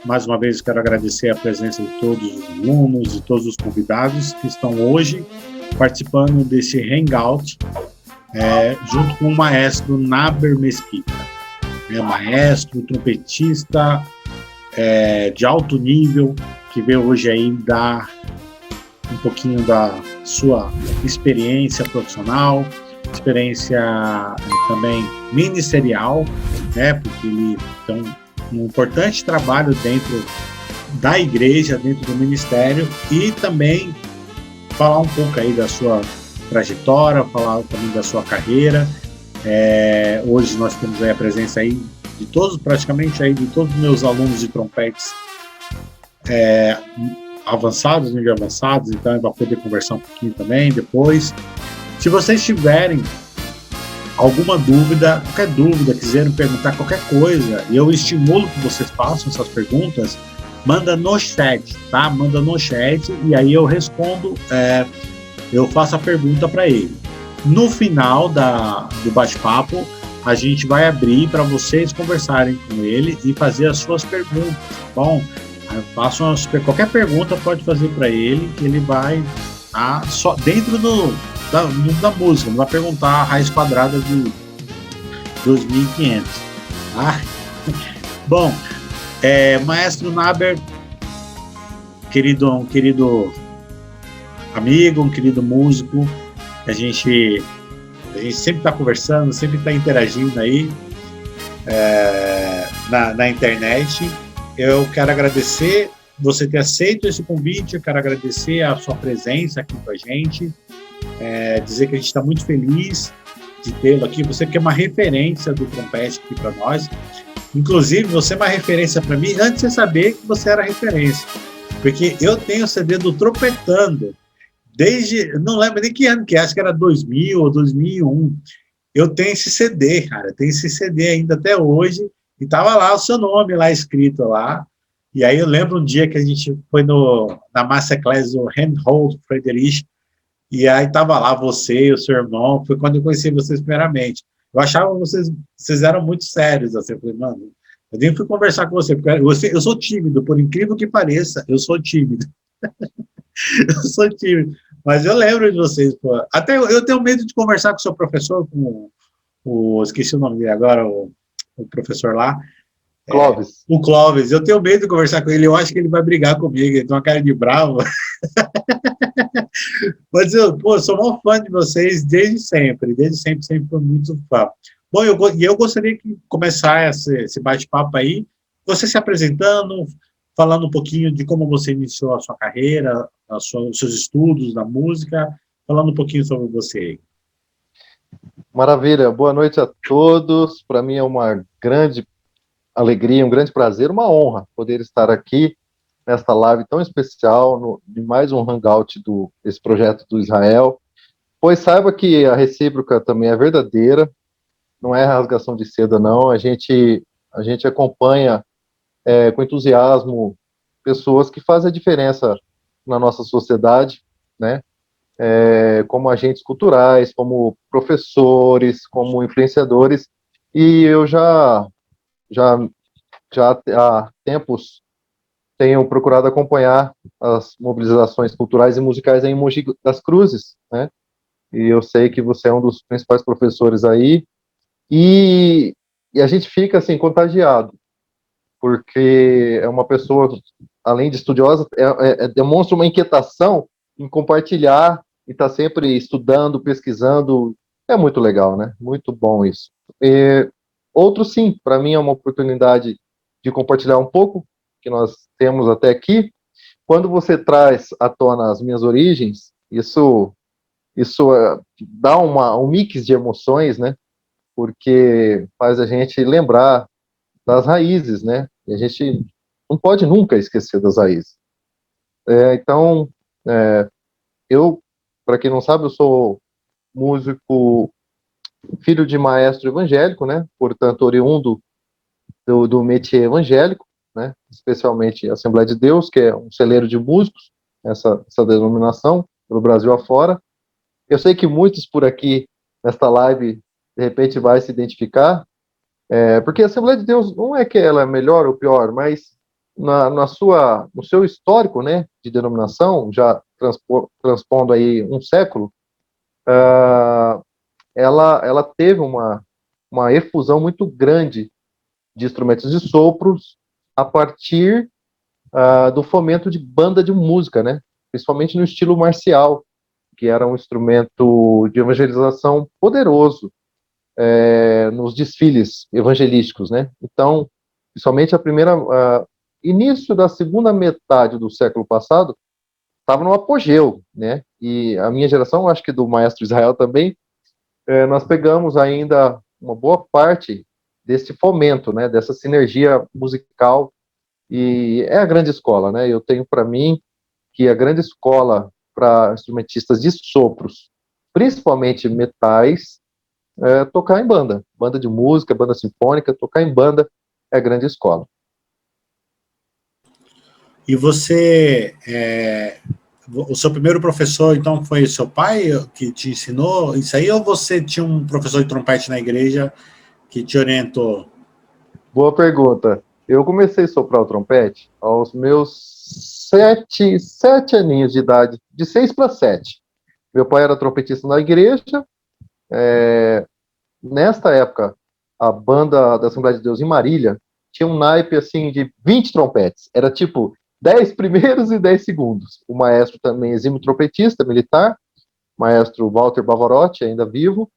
Mais uma vez, quero agradecer a presença de todos os alunos e todos os convidados que estão hoje participando desse Hangout, junto com o maestro Naber Mesquita. Maestro, trompetista de alto nível, que veio hoje aí dar um pouquinho da sua experiência profissional, experiência também ministerial, né, porque ele tem um importante trabalho dentro da igreja, dentro do ministério, e também falar um pouco aí da sua trajetória, falar também da sua carreira. Hoje nós temos aí a presença aí de todos, praticamente aí de todos os meus alunos de trompetes avançados, nível avançados, então ele vai poder conversar um pouquinho também depois. Se vocês tiverem alguma dúvida, qualquer dúvida, quiserem perguntar qualquer coisa, e eu estimulo que vocês façam essas perguntas, manda no chat, tá? Manda no chat e aí eu respondo, eu faço a pergunta para ele. No final do bate-papo, a gente vai abrir para vocês conversarem com ele e fazer as suas perguntas, tá bom? Façam qualquer pergunta, pode fazer para ele, que ele vai só dentro da música, não vai perguntar a raiz quadrada de 2500. Tá? Bom, maestro Naber, um querido amigo, um querido músico, a gente sempre está conversando, sempre está interagindo aí na internet. Eu quero agradecer você ter aceito esse convite, eu quero agradecer a sua presença aqui com a gente, dizer que a gente está muito feliz de tê-lo aqui, você que é uma referência do trompete aqui para nós, inclusive você é uma referência para mim antes de você saber que você era referência, porque eu tenho o CD do Trompetando, não lembro nem que ano que acho que era 2000 ou 2001, eu tenho esse CD, cara, tenho esse CD ainda até hoje, e tava lá o seu nome lá escrito lá, e aí eu lembro um dia que a gente foi na Masterclass do Reinhold Friedrich, e aí tava lá você e o seu irmão, foi quando eu conheci vocês primeiramente. Eu achava que vocês eram muito sérios, assim, eu falei, mano, eu nem fui conversar com você, porque eu sou tímido, por incrível que pareça, eu sou tímido. Eu sou tímido, mas eu lembro de vocês, pô. Até eu tenho medo de conversar com o seu professor, esqueci o nome dele agora, o professor lá, Clóvis. O Clóvis, eu tenho medo de conversar com ele, eu acho que ele vai brigar comigo, ele tem uma cara de bravo. Mas eu sou um fã de vocês desde sempre fui muito fã. Bom, eu gostaria de começar esse bate-papo aí, você se apresentando, falando um pouquinho de como você iniciou a sua carreira, os seus estudos da música, falando um pouquinho sobre você aí. Maravilha, boa noite a todos. Para mim é uma grande alegria, um grande prazer, uma honra poder estar aqui nesta live tão especial, de mais um hangout desse projeto do Israel. Pois saiba que a recíproca também é verdadeira, não é rasgação de seda, não. A gente acompanha com entusiasmo pessoas que fazem a diferença na nossa sociedade, né? Como agentes culturais, como professores, como influenciadores, e eu já há tempos tenho procurado acompanhar as mobilizações culturais e musicais em Mogi das Cruzes, né? E eu sei que você é um dos principais professores aí, e a gente fica assim contagiado, porque é uma pessoa, além de estudiosa, demonstra uma inquietação em compartilhar e está sempre estudando, pesquisando. É muito legal, né? Muito bom isso. Outro, sim, para mim é uma oportunidade de compartilhar um pouco que nós temos até aqui. Quando você traz à tona as minhas origens, isso dá um mix de emoções, né? Porque faz a gente lembrar das raízes, né? E a gente não pode nunca esquecer das raízes. Então, eu, para quem não sabe, eu sou músico, filho de maestro evangélico, né? Portanto, oriundo do métier evangélico, né? Especialmente a Assembleia de Deus, que é um celeiro de músicos, essa denominação, pelo Brasil afora. Eu sei que muitos por aqui, nesta live, de repente vai se identificar, porque a Assembleia de Deus não é que ela é melhor ou pior, mas no seu histórico, né, de denominação, já transpondo aí um século, ela teve uma efusão muito grande de instrumentos de sopros a partir do fomento de banda de música, né, principalmente no estilo marcial, que era um instrumento de evangelização poderoso nos desfiles evangelísticos, né. Então, principalmente início da segunda metade do século passado, estava no apogeu, né? E a minha geração, acho que do maestro Israel também, nós pegamos ainda uma boa parte desse fomento, né? Dessa sinergia musical, e é a grande escola, né? Eu tenho para mim que a grande escola para instrumentistas de sopros, principalmente metais, é tocar em banda, banda de música, banda sinfônica, tocar em banda é a grande escola. E você, o seu primeiro professor, então, foi seu pai que te ensinou isso aí, ou você tinha um professor de trompete na igreja que te orientou? Boa pergunta. Eu comecei a soprar o trompete aos meus 7 aninhos de idade, de 6 para 7. Meu pai era trompetista na igreja. Nesta época, a banda da Assembleia de Deus em Marília tinha um naipe assim de 20 trompetes. Era tipo 10 primeiros e 10 segundos. O maestro também, exímio trompetista militar, maestro Walter Bavarotti, ainda vivo.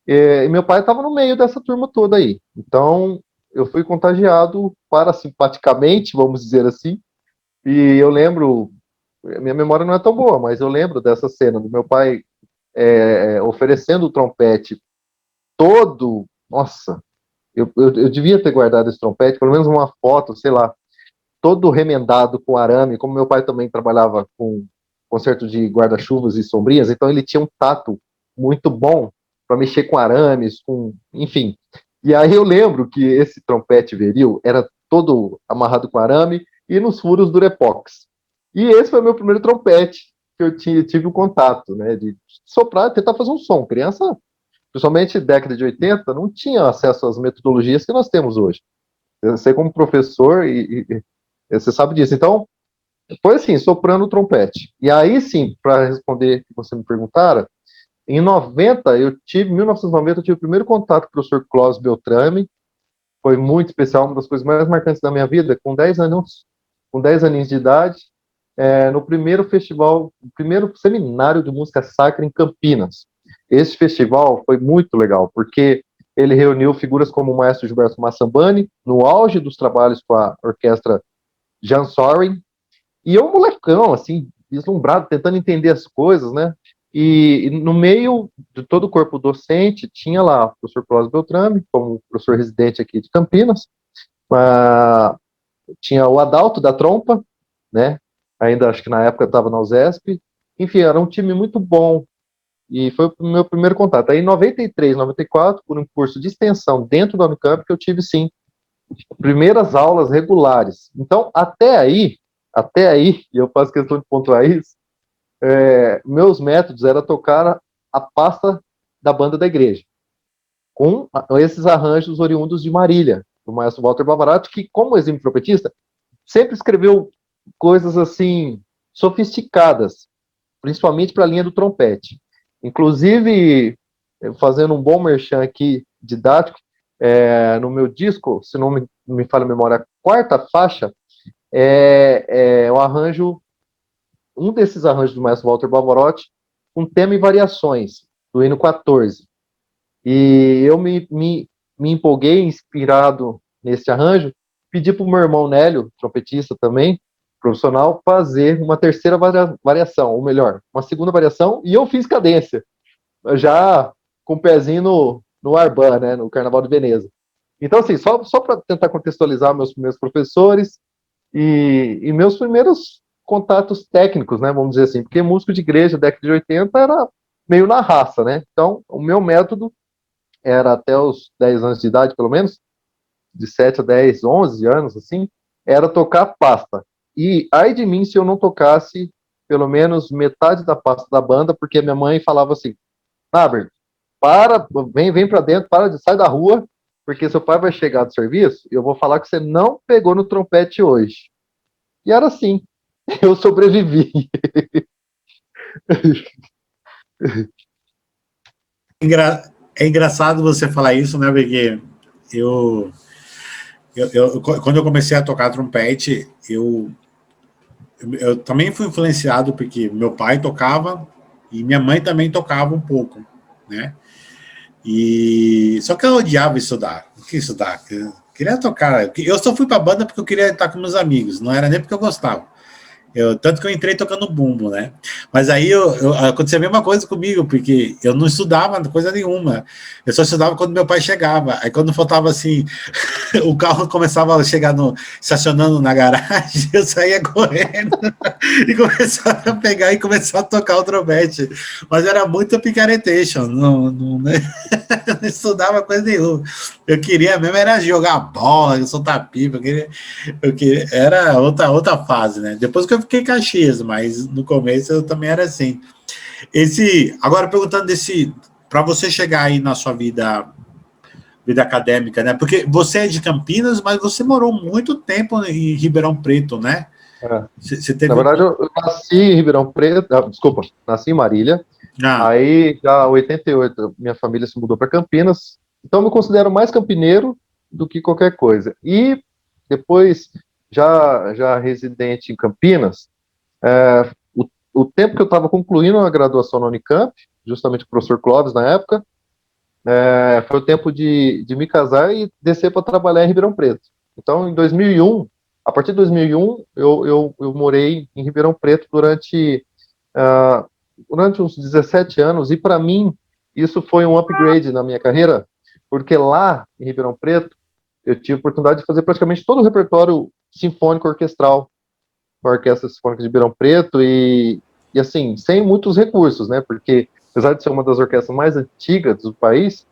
E meu pai estava no meio dessa turma toda aí. Então, eu fui contagiado parasimpaticamente, vamos dizer assim. E eu lembro, minha memória não é tão boa, mas eu lembro dessa cena do meu pai oferecendo o trompete todo. Nossa, eu devia ter guardado esse trompete, pelo menos uma foto, sei lá, todo remendado com arame. Como meu pai também trabalhava com conserto de guarda-chuvas e sombrinhas, então ele tinha um tato muito bom para mexer com arames, enfim. E aí eu lembro que esse trompete viril era todo amarrado com arame e nos furos durepox. E esse foi o meu primeiro trompete que eu tive o contato, né, de soprar, tentar fazer um som. Criança, principalmente década de 80, não tinha acesso às metodologias que nós temos hoje. Eu sei como professor e você sabe disso. Então, foi assim, soprando o trompete. E aí sim, para responder o que você me perguntara, em 1990, eu tive o primeiro contato com o professor Clóvis Beltrame. Foi muito especial, uma das coisas mais marcantes da minha vida, com 10 aninhos de idade, no primeiro festival, no primeiro seminário de música sacra em Campinas. Esse festival foi muito legal, porque ele reuniu figuras como o maestro Gilberto Massambani, no auge dos trabalhos com a orquestra Jan Sorin, e eu, molecão, assim, deslumbrado, tentando entender as coisas, né? E no meio de todo o corpo docente, tinha lá o professor Clóvis Beltrame, como professor residente aqui de Campinas, tinha o Adalto da trompa, né? Ainda acho que na época estava na USESP. Enfim, era um time muito bom. E foi o meu primeiro contato. Aí em 93, 94, por um curso de extensão dentro da Unicamp, que eu tive, sim, primeiras aulas regulares. Então, até aí, e eu faço questão de pontuar isso, meus métodos era tocar a pasta da banda da igreja, com esses arranjos oriundos de Marília, do maestro Walter Bavarotti, que, como exímio trompetista, sempre escreveu coisas assim, sofisticadas, principalmente para a linha do trompete. Inclusive, fazendo um bom merchan aqui, didático, no meu disco, se não me falha a memória, a quarta faixa, o arranjo, um desses arranjos do maestro Walter Bavarotti, com tema e variações, do hino 14. E eu me empolguei, inspirado nesse arranjo, pedi para o meu irmão Nélio, trompetista também, profissional, fazer uma terceira variação, ou melhor, uma segunda variação, e eu fiz cadência, já com o pezinho no Arban, né, no Carnaval de Veneza. Então, assim, só para tentar contextualizar meus primeiros professores e meus primeiros contatos técnicos, né, vamos dizer assim, porque músico de igreja, década de 80, era meio na raça, né? Então, o meu método era até os 10 anos de idade, pelo menos, de 7 a 10, 11 anos, assim, era tocar pasta. E ai de mim se eu não tocasse pelo menos metade da pasta da banda, porque minha mãe falava assim, Naber, vem para dentro, sai da rua, porque seu pai vai chegar do serviço e eu vou falar que você não pegou no trompete hoje. E era assim, eu sobrevivi. É engraçado você falar isso, né? Porque eu, quando eu comecei a tocar trompete, eu também fui influenciado porque meu pai tocava e minha mãe também tocava um pouco, né? E só que eu odiava estudar. Não queria estudar, eu queria tocar. Eu só fui para a banda porque eu queria estar com meus amigos, não era nem porque eu gostava. Tanto que eu entrei tocando bumbo, né? Mas aí aconteceu a mesma coisa comigo, porque eu não estudava coisa nenhuma. Eu só estudava quando meu pai chegava. Aí quando faltava assim, o carro começava a chegar estacionando na garagem, eu saía correndo e começava a pegar e começava a tocar o trompete. Mas era muito picaretation, não estudava coisa nenhuma. Eu queria mesmo era jogar bola, soltar pipa, era outra fase, né? Depois que eu fiquei em Caxias, mas no começo eu também era assim. Agora perguntando para você chegar aí na sua vida acadêmica, né? Porque você é de Campinas, mas você morou muito tempo em Ribeirão Preto, né? É. Você teve Na verdade, eu nasci em Ribeirão Preto, desculpa, nasci em Marília. Ah, Aí, já em 88, minha família se mudou para Campinas. Então, eu me considero mais campineiro do que qualquer coisa. E depois, já residente em Campinas, o tempo que eu estava concluindo a graduação na Unicamp, justamente com o professor Clóvis na época, foi o tempo de me casar e descer para trabalhar em Ribeirão Preto. Então, em 2001, a partir de 2001, eu morei em Ribeirão Preto durante uns 17 anos, e para mim, isso foi um upgrade na minha carreira, porque lá em Ribeirão Preto, eu tive a oportunidade de fazer praticamente todo o repertório sinfônico orquestral com a Orquestra Sinfônica de Ribeirão Preto, e assim, sem muitos recursos, né, porque apesar de ser uma das orquestras mais antigas do país,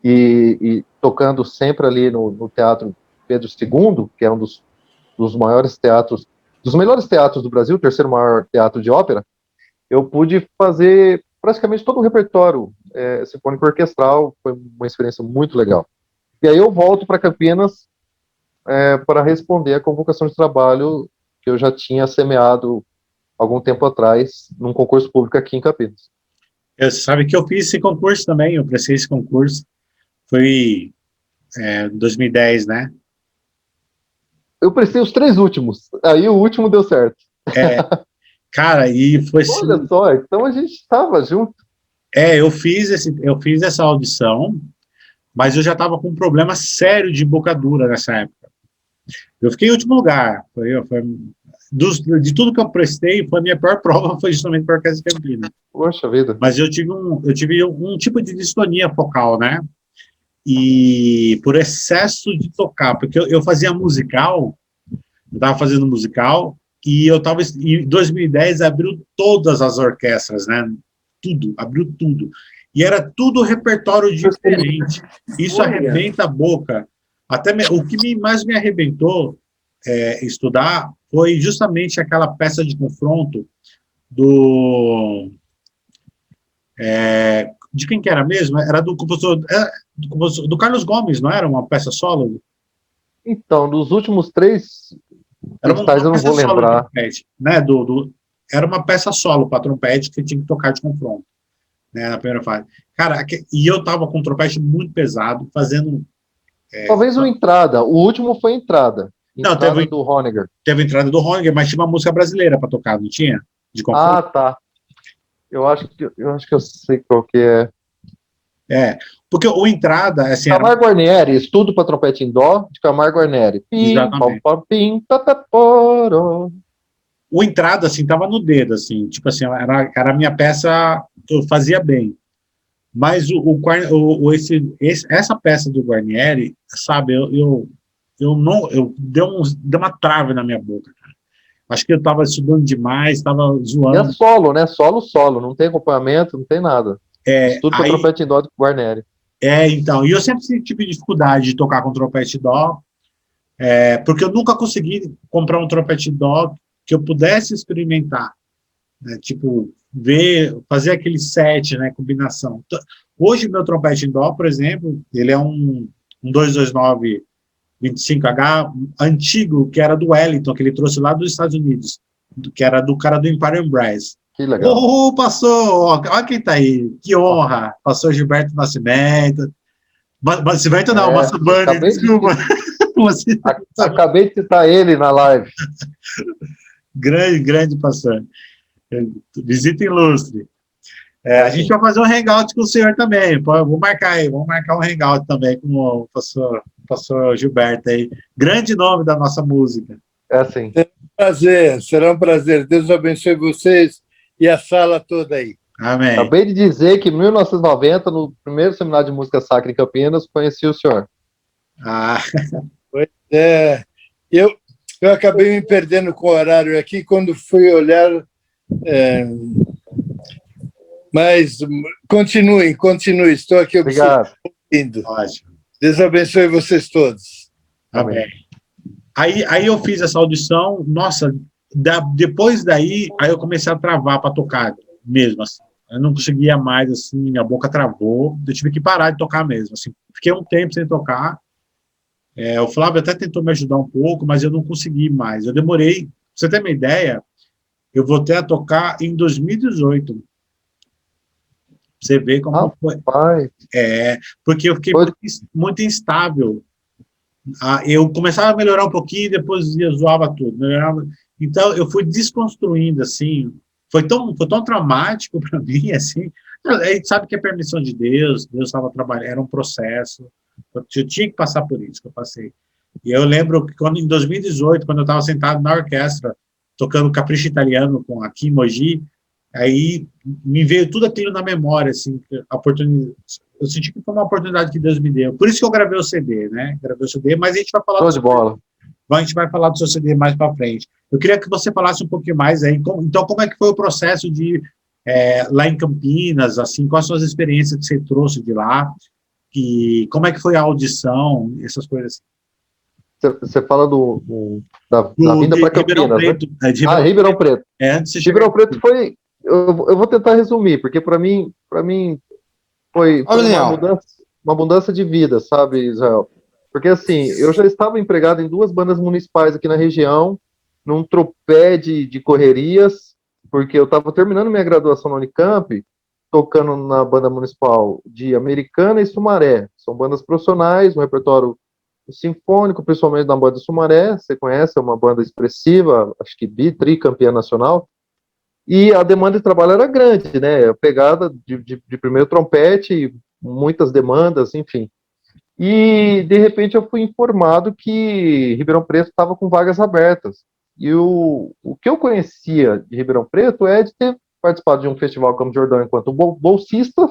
e tocando sempre ali no Teatro Pedro II, que é um dos maiores teatros, dos melhores teatros do Brasil, o terceiro maior teatro de ópera, eu pude fazer praticamente todo o repertório sinfônico orquestral, foi uma experiência muito legal. E aí eu volto para Campinas para responder a convocação de trabalho que eu já tinha semeado algum tempo atrás num concurso público aqui em Campinas. você sabe que eu fiz esse concurso também, eu prestei esse concurso, foi em 2010, né? Eu prestei os 3 últimos, aí o último deu certo. Cara, e foi assim, Olha só, então a gente estava junto. eu fiz essa audição, mas eu já estava com um problema sério de embocadura nessa época. Eu fiquei em último lugar. De tudo que eu prestei, foi a minha pior prova, foi justamente para a Orquestra de Campinas. Poxa vida. Mas eu tive um tipo de distonia focal, né? E por excesso de tocar, porque eu fazia musical, eu estava fazendo musical, e eu estava em 2010 abriu todas as orquestras, né? Tudo, abriu tudo. E era tudo repertório diferente. Isso arrebenta a boca. O que mais me arrebentou estudar foi justamente aquela peça de confronto de quem que era mesmo? Era do compositor, do Carlos Gomes, não era uma peça solo? Então, dos últimos 3 Era cristais eu não peça vou solo de lembrar. trompete, né? Era uma peça solo para trompete que tinha que tocar de confronto, né? Na primeira fase. Cara, e eu tava com um trompete muito pesado, fazendo. Talvez o Entrada. O último foi Entrada. Não, Entrada do Honegger. teve a entrada do Honegger, mas tinha uma música brasileira para tocar, não tinha? De confronto. Ah, tá. Eu acho que eu sei qual que é. Porque o Entrada, assim, Camargo Guarnieri, Estudo para Trompete em Dó, de Camargo Guarnieri. Pim, pam, exatamente. pam, pim, tataporo. O Entrada, assim, tava no dedo, assim, tipo assim, era a minha peça que eu fazia bem. Mas essa peça do Guarnieri, sabe, deu uma trave na minha boca, cara. Acho que eu estava estudando demais, estava E é zoando. solo, né? Solo. Não tem acompanhamento, não tem nada. Estudo para Trompete em Dó de Guarnieri. Então, e eu sempre tive dificuldade de tocar com trompete dó, porque eu nunca consegui comprar um trompete dó que eu pudesse experimentar, né? Tipo, fazer aquele set, né, combinação. Hoje, meu trompete em dó, por exemplo, ele é um um 229 25H antigo, que era do Wellington, que ele trouxe lá dos Estados Unidos, que era do cara do Empire Brass. Que legal. Passou, olha quem tá aí, que honra, passou Gilberto Nascimento, Nascimento não, Massabani, desculpa. Acabei de citar ele na live. Grande pastor. Visita ilustre. A gente vai fazer um hangout com o senhor também. Vou marcar aí, vamos marcar um hangout também com o pastor Gilberto aí. Grande nome da nossa música. É assim. Será um prazer. Deus abençoe vocês e a sala toda aí. Amém. Acabei de dizer que em 1990, no primeiro seminário de música sacra em Campinas, conheci o senhor. Pois é. Eu acabei me perdendo com o horário aqui quando fui olhar. Mas continue. Estou aqui ouvindo. Ótimo. Deus abençoe vocês todos. Amém. Aí eu fiz essa audição, nossa, depois daí, aí eu comecei a travar para tocar mesmo, assim. Eu não conseguia mais, assim, minha boca travou, eu tive que parar de tocar mesmo, assim. Fiquei um tempo sem tocar, o Flávio até tentou me ajudar um pouco, mas eu não consegui mais. Eu demorei, pra você ter uma ideia, eu voltei a tocar em 2018. Você vê como foi. Porque eu fiquei muito instável. Eu começava a melhorar um pouquinho, depois zoava tudo. Então, eu fui desconstruindo, assim. Foi tão traumático para mim, assim. A gente sabe que é permissão de Deus estava trabalhando, era um processo. Eu tinha que passar por isso, que eu passei. E eu lembro que em 2018, quando eu estava sentado na orquestra, tocando Capricho Italiano com aqui em Mogi, aí me veio tudo aquilo na memória, assim, eu senti que foi uma oportunidade que Deus me deu. Por isso que eu gravei o CD, né? Gravei o CD, mas a gente vai falar de bola. A gente vai falar do seu CD mais para frente. Eu queria que você falasse um pouquinho mais aí. Então, como é que foi o processo de lá em Campinas, assim, quais são as experiências que você trouxe de lá? E como é que foi a audição, essas coisas assim? Você fala da vinda para Campinas, Preto, né? Ribeirão Preto. Ribeirão Preto foi... Eu vou tentar resumir, porque para mim foi uma mudança de vida, sabe, Israel? Porque, assim, eu já estava empregado em 2 bandas municipais aqui na região, num tropé de correrias, porque eu estava terminando minha graduação na Unicamp, tocando na banda municipal de Americana e Sumaré. São bandas profissionais, um repertório sinfônico, principalmente na banda Sumaré, você conhece, é uma banda expressiva, acho que tricampeã nacional, e a demanda de trabalho era grande, né, a pegada de primeiro trompete, muitas demandas, enfim. E, de repente, eu fui informado que Ribeirão Preto estava com vagas abertas. E o que eu conhecia de Ribeirão Preto é de ter participado de um festival Campos do Jordão enquanto bolsista,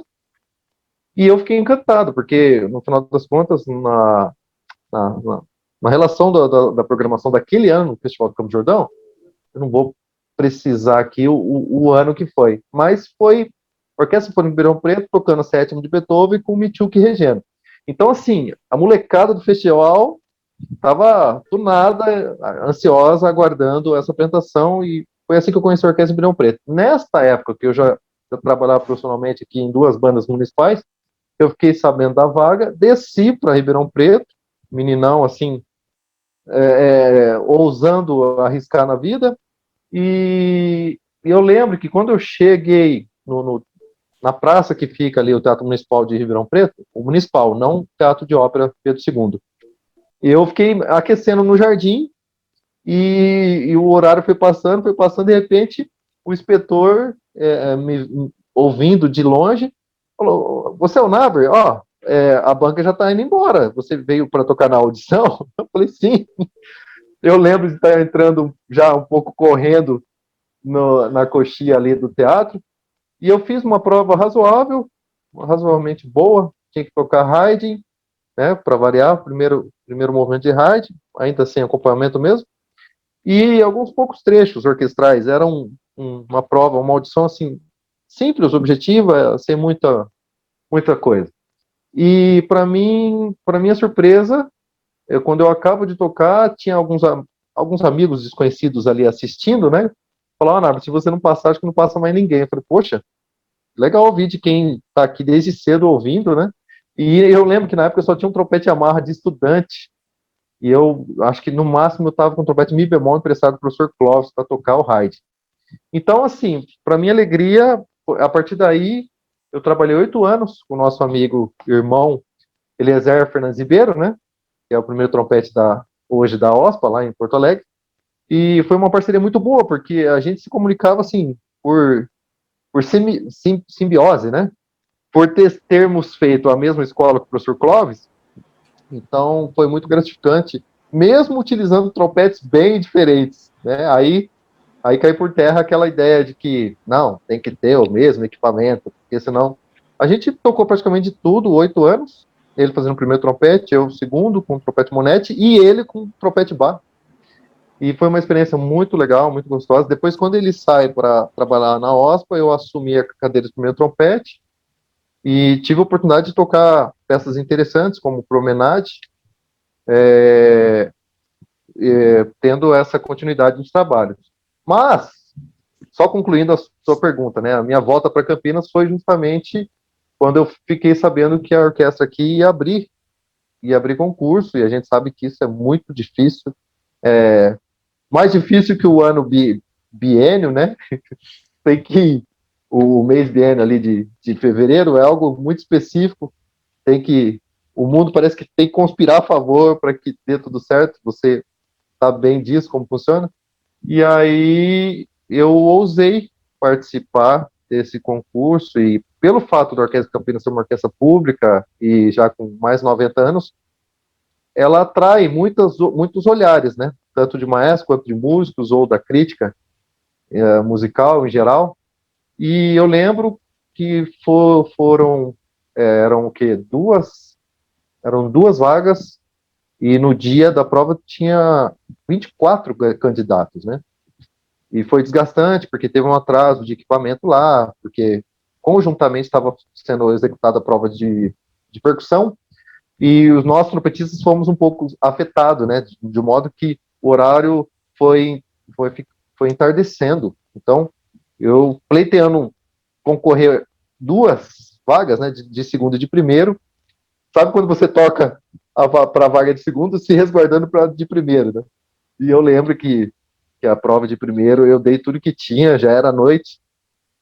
e eu fiquei encantado, porque, no final das contas, na relação da programação daquele ano no Festival do Campos do Jordão, eu não vou precisar aqui o ano que foi, mas foi Orquestra Sinfônica de Ribeirão Preto tocando a 7ª de Beethoven com o Michuk regendo. Então, assim, a molecada do festival estava tunada, ansiosa, aguardando essa apresentação, e foi assim que eu conheci a Orquestra Ribeirão Preto. Nesta época, que eu já trabalhava profissionalmente aqui em 2 bandas municipais, eu fiquei sabendo da vaga, desci para Ribeirão Preto, meninão, assim, ousando arriscar na vida, e eu lembro que quando eu cheguei na praça que fica ali, o Teatro Municipal de Ribeirão Preto, o Municipal, não o Teatro de Ópera Pedro II, eu fiquei aquecendo no jardim, e o horário foi passando, de repente, o inspetor, me ouvindo de longe, falou: "Você é o Naber? A banca já está indo embora, você veio para tocar na audição?" Eu falei: "Sim." Eu lembro de estar entrando já um pouco correndo na coxia ali do teatro, e eu fiz uma prova razoavelmente boa, tinha que tocar Haydn, né, para variar, primeiro movimento de Haydn, ainda sem acompanhamento mesmo, e alguns poucos trechos orquestrais. Era uma prova, uma audição assim, simples, objetiva, sem muita coisa. E para minha surpresa, quando eu acabo de tocar, tinha alguns amigos desconhecidos ali assistindo, né? Falaram: "Nário, se você não passar, acho que não passa mais ninguém." Eu falei: "Poxa, legal ouvir de quem está aqui desde cedo ouvindo, né?" E eu lembro que na época eu só tinha um trompete Yamaha de estudante, e eu acho que no máximo eu estava com um trompete Mi bemol emprestado do professor Clóvis para tocar o Haydn. Então, assim, para minha alegria, a partir daí, eu trabalhei 8 anos com o nosso amigo, irmão, Eliezer Fernandes Ribeiro, né? Que é o primeiro trompete hoje da OSPA, lá em Porto Alegre. E foi uma parceria muito boa, porque a gente se comunicava, assim, por simbiose, né? Por termos feito a mesma escola com o professor Clóvis, então foi muito gratificante, mesmo utilizando trompetes bem diferentes, né? Aí cai por terra aquela ideia de que, não, tem que ter o mesmo equipamento, porque senão... A gente tocou praticamente de tudo, 8 anos, ele fazendo o primeiro trompete, eu o segundo, com o trompete Monetti, e ele com o trompete Bach. E foi uma experiência muito legal, muito gostosa. Depois, quando ele sai para trabalhar na OSPA, eu assumi a cadeira de primeiro trompete, e tive a oportunidade de tocar peças interessantes, como Promenade, tendo essa continuidade nos trabalhos. Mas, só concluindo a sua pergunta, né, a minha volta para Campinas foi justamente quando eu fiquei sabendo que a orquestra aqui ia abrir concurso, e a gente sabe que isso é muito difícil, mais difícil que o ano biênio, né? Tem que o mês biênio ali de fevereiro é algo muito específico, o mundo parece que tem que conspirar a favor para que dê tudo certo, você sabe bem disso, como funciona. E aí eu ousei participar desse concurso, e pelo fato da Orquestra Campinas ser uma orquestra pública e já com mais de 90 anos, ela atrai muitos olhares, né? Tanto de maestros quanto de músicos ou da crítica musical em geral. E eu lembro que eram o quê? Eram 2 vagas, e no dia da prova tinha 24 candidatos, né? E foi desgastante, porque teve um atraso de equipamento lá, porque conjuntamente estava sendo executada a prova de percussão, e os nossos trompetistas fomos um pouco afetados, né? De modo que o horário foi entardecendo. Então, eu pleiteando concorrer 2 vagas, né? De segundo e de primeiro. Sabe quando você toca para a vaga de segundo, se resguardando para de primeiro, né? E eu lembro que a prova de primeiro eu dei tudo que tinha, já era noite,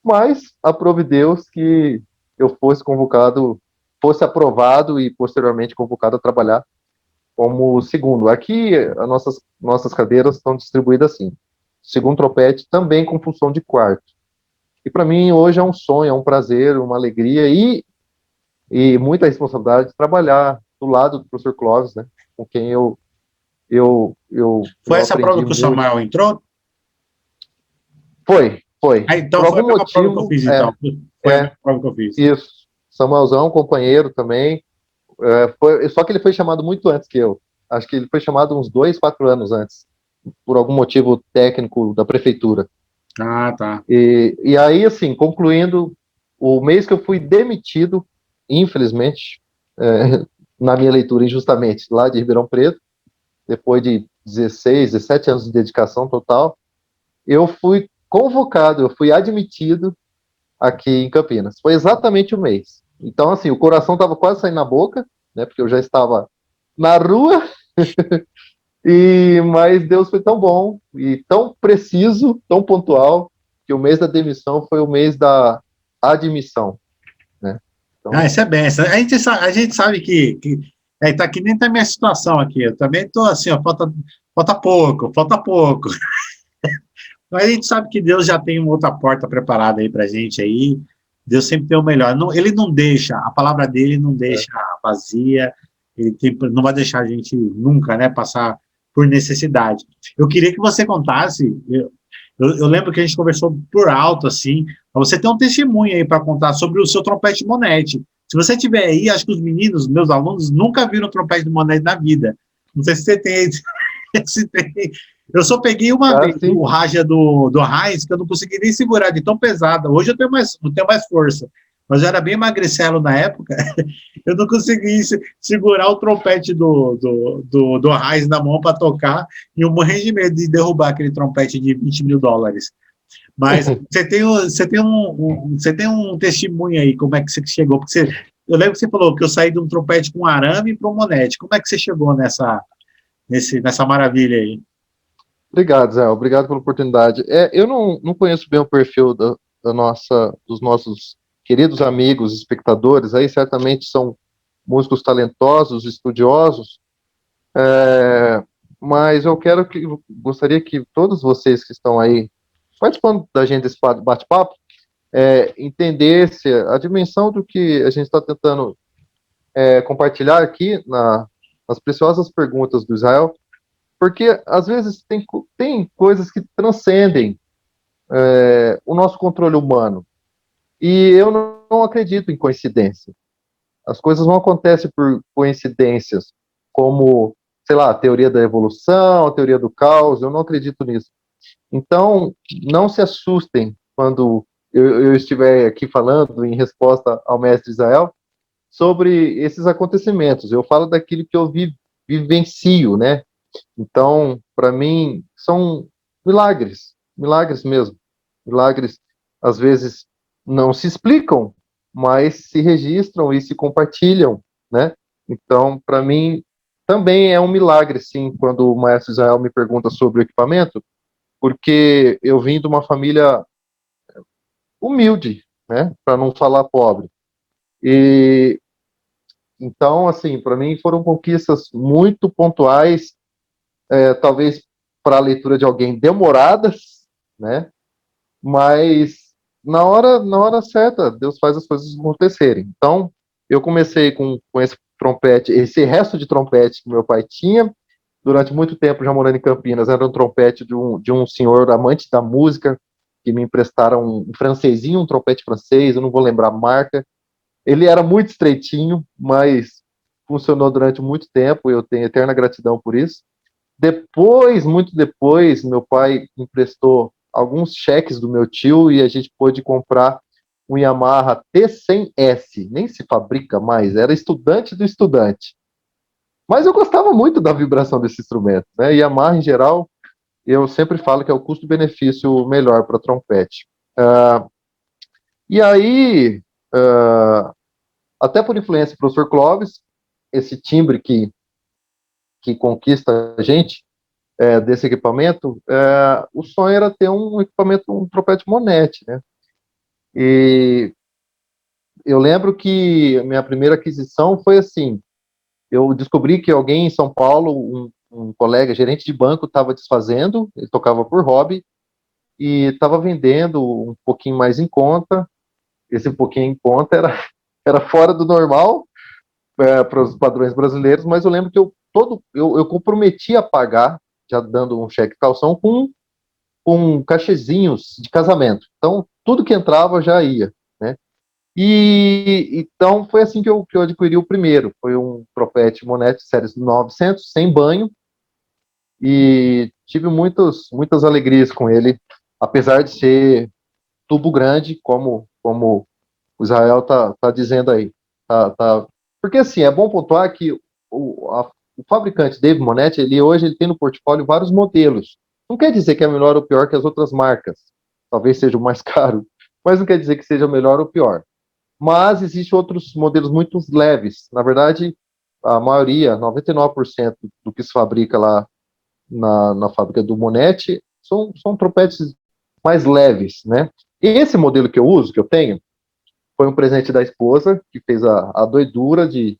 mas aprove Deus que eu fosse aprovado e posteriormente convocado a trabalhar como segundo. Aqui, as nossas cadeiras estão distribuídas assim: segundo trompete, também com função de quarto. E para mim, hoje é um sonho, é um prazer, uma alegria e muita responsabilidade de trabalhar do lado do professor Clóvis, né, com quem eu Foi essa prova que o Samuel entrou? Foi. Então por foi algum a motivo, prova que eu fiz, então. Foi a prova que eu fiz. Isso. Samuelzão, companheiro também. Só que ele foi chamado muito antes que eu. Acho que ele foi chamado uns 2, 4 anos antes, por algum motivo técnico da prefeitura. Ah, tá. E aí, assim, concluindo, o mês que eu fui demitido, infelizmente, na minha leitura, injustamente, lá de Ribeirão Preto, depois de 16, 17 anos de dedicação total, eu fui convocado, eu fui admitido aqui em Campinas. Foi exatamente o mês. Então, assim, o coração estava quase saindo na boca, né, porque eu já estava na rua, mas Deus foi tão bom e tão preciso, tão pontual, que o mês da demissão foi o mês da admissão, né? Então, isso é bem. A gente sabe que tá que nem tá a minha situação aqui. Eu também tô assim, ó, falta pouco. Mas a gente sabe que Deus já tem uma outra porta preparada aí pra gente aí. Deus sempre tem o melhor. Ele não deixa, a palavra dele não deixa vazia, não vai deixar a gente nunca, né, passar por necessidade. Eu queria que você contasse, eu lembro que a gente conversou por alto, assim, você tem um testemunho aí para contar sobre o seu trompete Monetti. Se você tiver aí, acho que os meninos, meus alunos, nunca viram trompete do Monetti na vida. Não sei se você tem. Se tem. Eu só peguei uma vez o Raja do Heinz, que eu não consegui nem segurar de tão pesada. Hoje eu tenho mais força, mas eu era bem magricelo na época. Eu não consegui segurar o trompete do Heinz na mão para tocar, e eu morri de medo de derrubar aquele trompete de $20 mil. Mas você tem um testemunho aí, como é que você chegou? Porque eu lembro que você falou que eu saí de um trompete com arame para um monete. Como é que você chegou nessa maravilha aí? Obrigado, Zé. Obrigado pela oportunidade. Eu não conheço bem o perfil dos nossos queridos amigos, espectadores. Aí certamente são músicos talentosos, estudiosos. Mas gostaria que todos vocês que estão aí participando da gente desse bate-papo entendesse a dimensão do que a gente está tentando compartilhar aqui nas preciosas perguntas do Israel, porque às vezes tem coisas que transcendem o nosso controle humano, e eu não acredito em coincidência. As coisas não acontecem por coincidências, como, sei lá, a teoria da evolução, a teoria do caos, eu não acredito nisso. Então, não se assustem quando eu estiver aqui falando em resposta ao mestre Israel sobre esses acontecimentos. Eu falo daquilo que eu vivencio, né? Então, para mim, são milagres, milagres mesmo. Milagres, às vezes, não se explicam, mas se registram e se compartilham, né? Então, para mim, também é um milagre, sim, quando o maestro Israel me pergunta sobre o equipamento, porque eu vim de uma família humilde, né? Para não falar pobre. E então, assim, para mim foram conquistas muito pontuais, talvez para a leitura de alguém demoradas, né? Mas na hora certa, Deus faz as coisas acontecerem. Então, eu comecei com esse trompete, esse resto de trompete que meu pai tinha, durante muito tempo, já morando em Campinas, era um trompete de um senhor amante da música, que me emprestaram um francesinho, um trompete francês, eu não vou lembrar a marca. Ele era muito estreitinho, mas funcionou durante muito tempo, eu tenho eterna gratidão por isso. Depois, muito depois, meu pai emprestou alguns cheques do meu tio e a gente pôde comprar um Yamaha T100S. Nem se fabrica mais, era estudante do estudante. Mas eu gostava muito da vibração desse instrumento, né? Yamaha, em geral, eu sempre falo que é o custo-benefício melhor para trompete. E aí, até por influência do professor Clóvis, esse timbre que conquista a gente, desse equipamento, o sonho era ter um equipamento, um trompete Monetti, né? E eu lembro que a minha primeira aquisição foi assim, eu descobri que alguém em São Paulo, um colega, gerente de banco, estava desfazendo, ele tocava por hobby, e estava vendendo um pouquinho mais em conta, esse pouquinho em conta era fora do normal, para os padrões brasileiros, mas eu lembro que eu comprometi a pagar, já dando um cheque calção, com cachezinhos de casamento. Então, tudo que entrava já ia, né? E então foi assim que eu adquiri o primeiro. Foi um trompete Monetti série 900, sem banho, e tive muitas alegrias com ele, apesar de ser tubo grande, como o Israel tá dizendo aí. Tá. Porque, assim, é bom pontuar que o fabricante Dave Monetti, hoje ele tem no portfólio vários modelos. Não quer dizer que é melhor ou pior que as outras marcas. Talvez seja o mais caro, mas não quer dizer que seja melhor ou pior. Mas existem outros modelos muito leves. Na verdade, a maioria, 99% do que se fabrica lá na fábrica do Monetti, são trompetes mais leves, né? E esse modelo que eu uso, que eu tenho, foi um presente da esposa, que fez a doidura de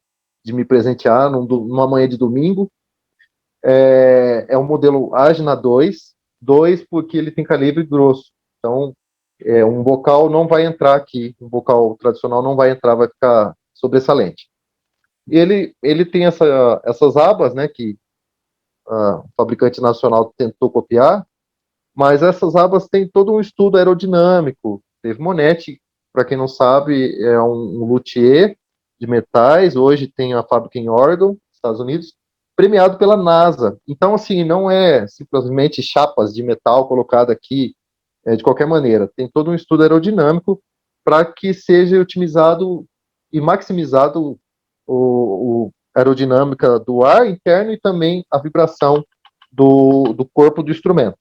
me presentear numa manhã de domingo. É um modelo Agna 2 porque ele tem calibre grosso. Então, um vocal não vai entrar aqui, um vocal tradicional não vai entrar, vai ficar sobressalente. Ele tem essas abas, né, que o fabricante nacional tentou copiar, mas essas abas têm todo um estudo aerodinâmico. Dave Monetti, para quem não sabe, é um luthier de metais, hoje tem a fábrica em Oregon, Estados Unidos, premiado pela NASA. Então, assim, não é simplesmente chapas de metal colocada aqui de qualquer maneira. Tem todo um estudo aerodinâmico para que seja otimizado e maximizado a aerodinâmica do ar interno e também a vibração do corpo do instrumento.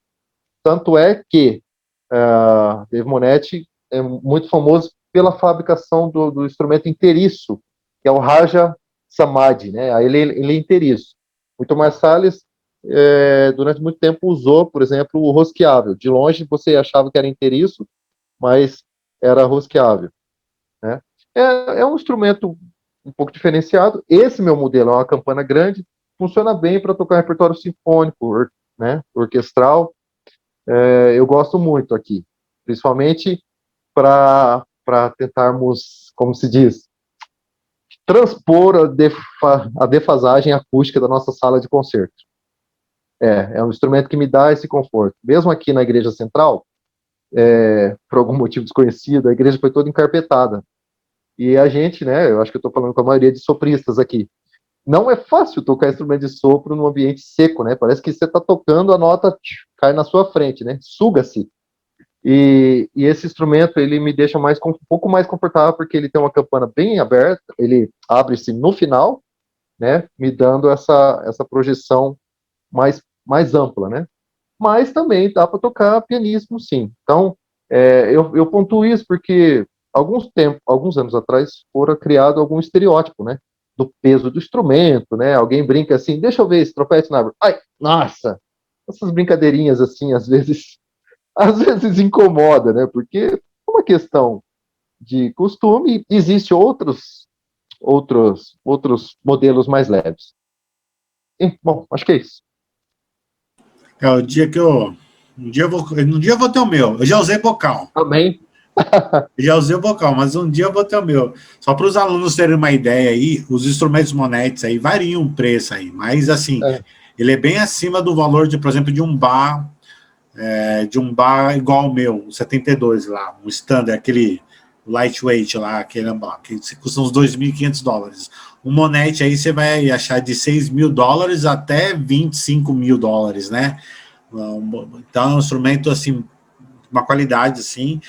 Tanto é que Dave Monetti é muito famoso pela fabricação do instrumento inteiriço, que é o Raja Samadhi, né? Aí ele é inteiriço. O Tomás Salles, durante muito tempo, usou, por exemplo, o rosqueável. De longe você achava que era inteiriço, mas era rosqueável, né? É um instrumento um pouco diferenciado. Esse meu modelo é uma campana grande, funciona bem para tocar repertório sinfônico, né? Orquestral. Eu gosto muito aqui, principalmente para tentarmos, como se diz, transpor a defasagem acústica da nossa sala de concerto. É um instrumento que me dá esse conforto. Mesmo aqui na igreja central, por algum motivo desconhecido, a igreja foi toda encarpetada. E a gente, né, eu acho que eu estou falando com a maioria de sopristas aqui, não é fácil tocar instrumento de sopro num ambiente seco, né? Parece que você está tocando, a nota cai na sua frente, né? Suga-se. E esse instrumento, ele me deixa um pouco mais confortável, porque ele tem uma campana bem aberta, ele abre-se no final, né? Me dando essa projeção mais ampla, né? Mas também dá para tocar pianíssimo, sim. Então, eu pontuo isso porque alguns anos atrás, fora criado algum estereótipo, né? Do peso do instrumento, né? Alguém brinca assim, deixa eu ver esse trompete na árvore. Ai, nossa! Essas brincadeirinhas assim, às vezes incomoda, né? Porque é uma questão de costume, existe outros modelos mais leves. Bom, acho que é isso. O dia que eu. Um dia eu vou ter o meu. Eu já usei bocal. Amém. Eu já usei o bocal, mas um dia eu vou ter o meu. Só para os alunos terem uma ideia aí, os instrumentos Monetti aí variam o preço aí, mas assim, ele é bem acima do valor de, por exemplo, de um bar igual o meu, o 72 lá, um standard, aquele lightweight lá, que custa uns $2.500. Um Monetti aí você vai achar de $6.000 até $25.000, né? Então é um instrumento assim, uma qualidade assim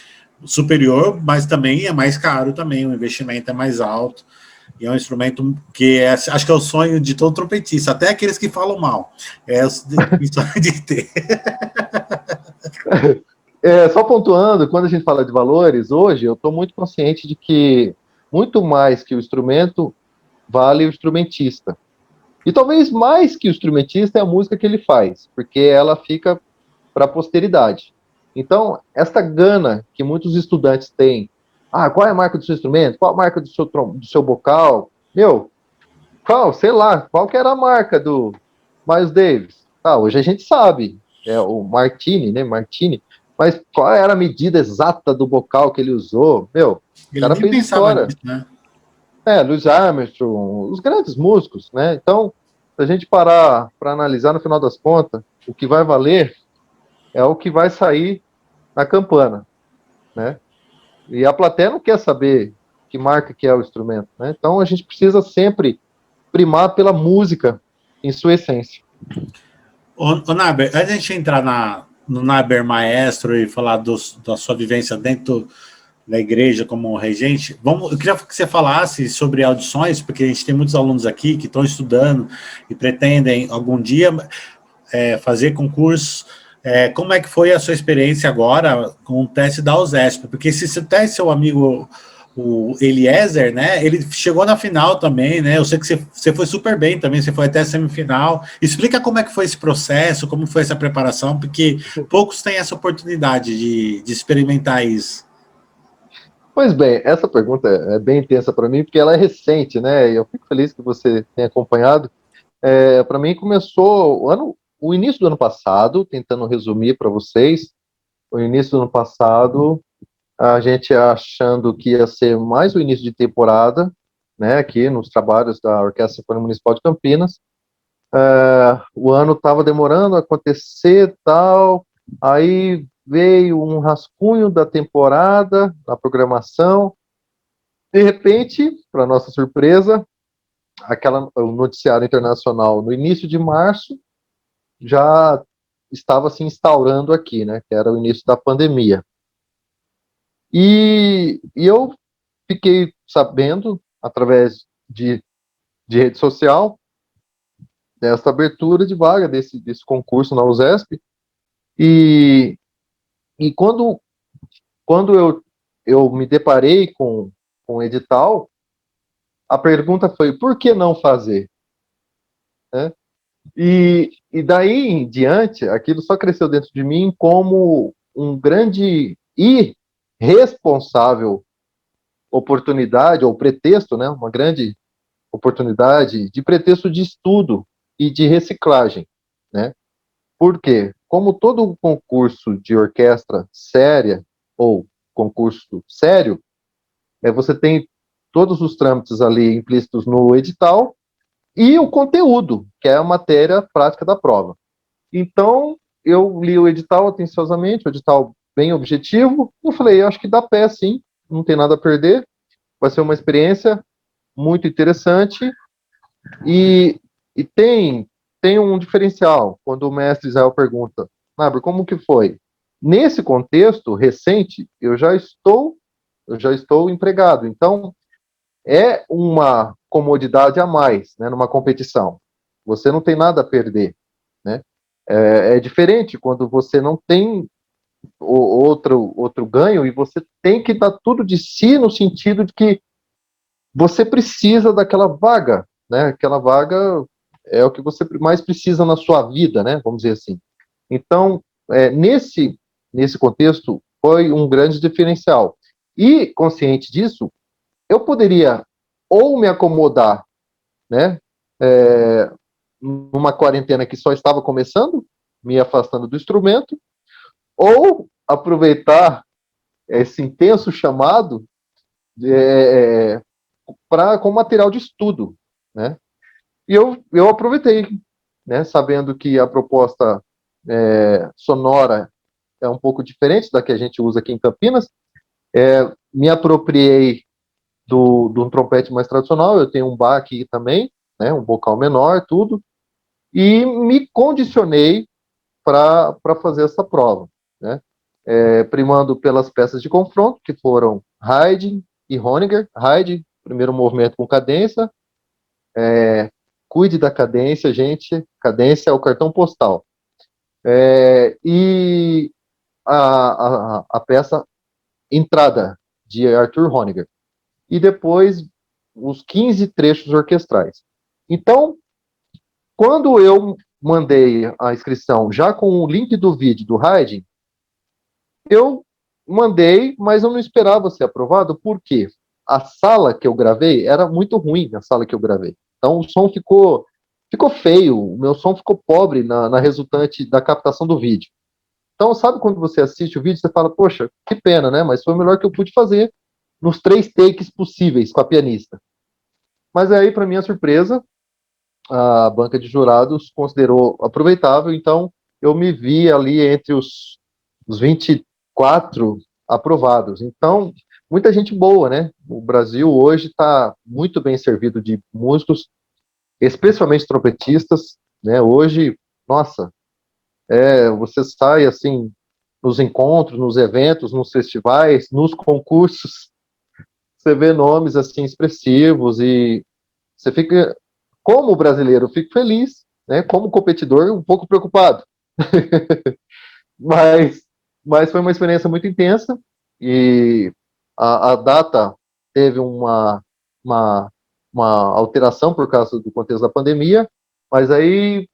superior, mas também é mais caro também, o investimento é mais alto. E é um instrumento que acho que é o sonho de todo trompetista, até aqueles que falam mal. É o sonho de ter. Só pontuando, quando a gente fala de valores, hoje eu estou muito consciente de que muito mais que o instrumento vale o instrumentista. E talvez mais que o instrumentista é a música que ele faz, porque ela fica para a posteridade. Então, essa gana que muitos estudantes têm, qual é a marca do seu instrumento? Qual a marca do seu bocal? Sei lá, qual que era a marca do Miles Davis? Hoje a gente sabe, é o Martini, né? Martini. Mas qual era a medida exata do bocal que ele usou? O Ele cara nem fez pensava história. nisso, né? Louis Armstrong, os grandes músicos, né? Então, se a gente parar para analisar no final das contas, o que vai valer é o que vai sair na campana, né? E a plateia não quer saber que marca que é o instrumento, né? Então, a gente precisa sempre primar pela música em sua essência. Ô Naber, antes de a gente entrar no Naber Maestro e falar da sua vivência dentro da igreja como regente, eu queria que você falasse sobre audições, porque a gente tem muitos alunos aqui que estão estudando e pretendem algum dia fazer concurso. Como é que foi a sua experiência agora com o teste da USESP? Porque se você teste seu amigo, o Eliezer, né? Ele chegou na final também, né? Eu sei que você foi super bem também, você foi até a semifinal. Explica como é que foi esse processo, como foi essa preparação, porque poucos têm essa oportunidade de experimentar isso. Pois bem, essa pergunta é bem intensa para mim, porque ela é recente, né? E eu fico feliz que você tenha acompanhado. Para mim começou o início do ano passado, tentando resumir para vocês, o início do ano passado, a gente achando que ia ser mais o início de temporada, né, aqui nos trabalhos da Orquestra Sinfônica Municipal de Campinas. O ano estava demorando a acontecer, tal, aí veio um rascunho da temporada, da programação, de repente, para nossa surpresa, o noticiário internacional no início de março já estava se instaurando aqui, né, que era o início da pandemia. E eu fiquei sabendo, através de rede social, dessa abertura de vaga desse concurso na USESP, e quando eu me deparei com o edital, a pergunta foi, por que não fazer? Né? E daí em diante, aquilo só cresceu dentro de mim como um grande e responsável oportunidade, ou pretexto, né? Uma grande oportunidade de pretexto de estudo e de reciclagem, né? Por quê? Como todo concurso de orquestra séria ou concurso sério, você tem todos os trâmites ali implícitos no edital e o conteúdo, que é a matéria prática da prova. Então, eu li o edital atenciosamente, o edital bem objetivo, eu falei, eu acho que dá pé sim, não tem nada a perder, vai ser uma experiência muito interessante e, e tem um diferencial, quando o mestre Israel pergunta, Naber, como que foi? Nesse contexto recente, eu já estou empregado, então é uma comodidade a mais, né, numa competição. Você não tem nada a perder, né? É diferente quando você não tem outro ganho e você tem que dar tudo de si no sentido de que você precisa daquela vaga, né? Aquela vaga é o que você mais precisa na sua vida, né? Vamos dizer assim. Então, nesse contexto, foi um grande diferencial. E, consciente disso, eu poderia ou me acomodar, né? Numa quarentena que só estava começando, me afastando do instrumento, ou aproveitar esse intenso chamado como material de estudo, né? E eu aproveitei, né? Sabendo que a proposta sonora é um pouco diferente da que a gente usa aqui em Campinas, me apropriei de um trompete mais tradicional, eu tenho um bar aqui também, né? Um bocal menor, tudo, e me condicionei para fazer essa prova, né? Primando pelas peças de confronto, que foram Haydn e Honecker. Haydn, primeiro movimento com cadência. Cuide da cadência, gente. Cadência é o cartão postal. E a peça Entrada, de Arthur Honegger. E depois os 15 trechos orquestrais. Então, quando eu mandei a inscrição já com o link do vídeo do Haydn, eu mandei, mas eu não esperava ser aprovado, porque a sala que eu gravei era muito ruim, a sala que eu gravei. Então o som ficou feio, o meu som ficou pobre na resultante da captação do vídeo. Então, sabe quando você assiste o vídeo, você fala, poxa, que pena, né? Mas foi o melhor que eu pude fazer nos 3 takes possíveis com a pianista. Mas aí, para minha surpresa, a banca de jurados considerou aproveitável, então eu me vi ali entre os 24 aprovados. Então, muita gente boa, né? O Brasil hoje está muito bem servido de músicos, especialmente trompetistas, né? Hoje, nossa, você sai assim nos encontros, nos eventos, nos festivais, nos concursos, você vê nomes assim expressivos e você fica, como brasileiro, eu fico feliz, né? Como competidor, um pouco preocupado. mas, mas foi uma experiência muito intensa e a data teve uma, uma alteração por causa do contexto da pandemia, mas aí,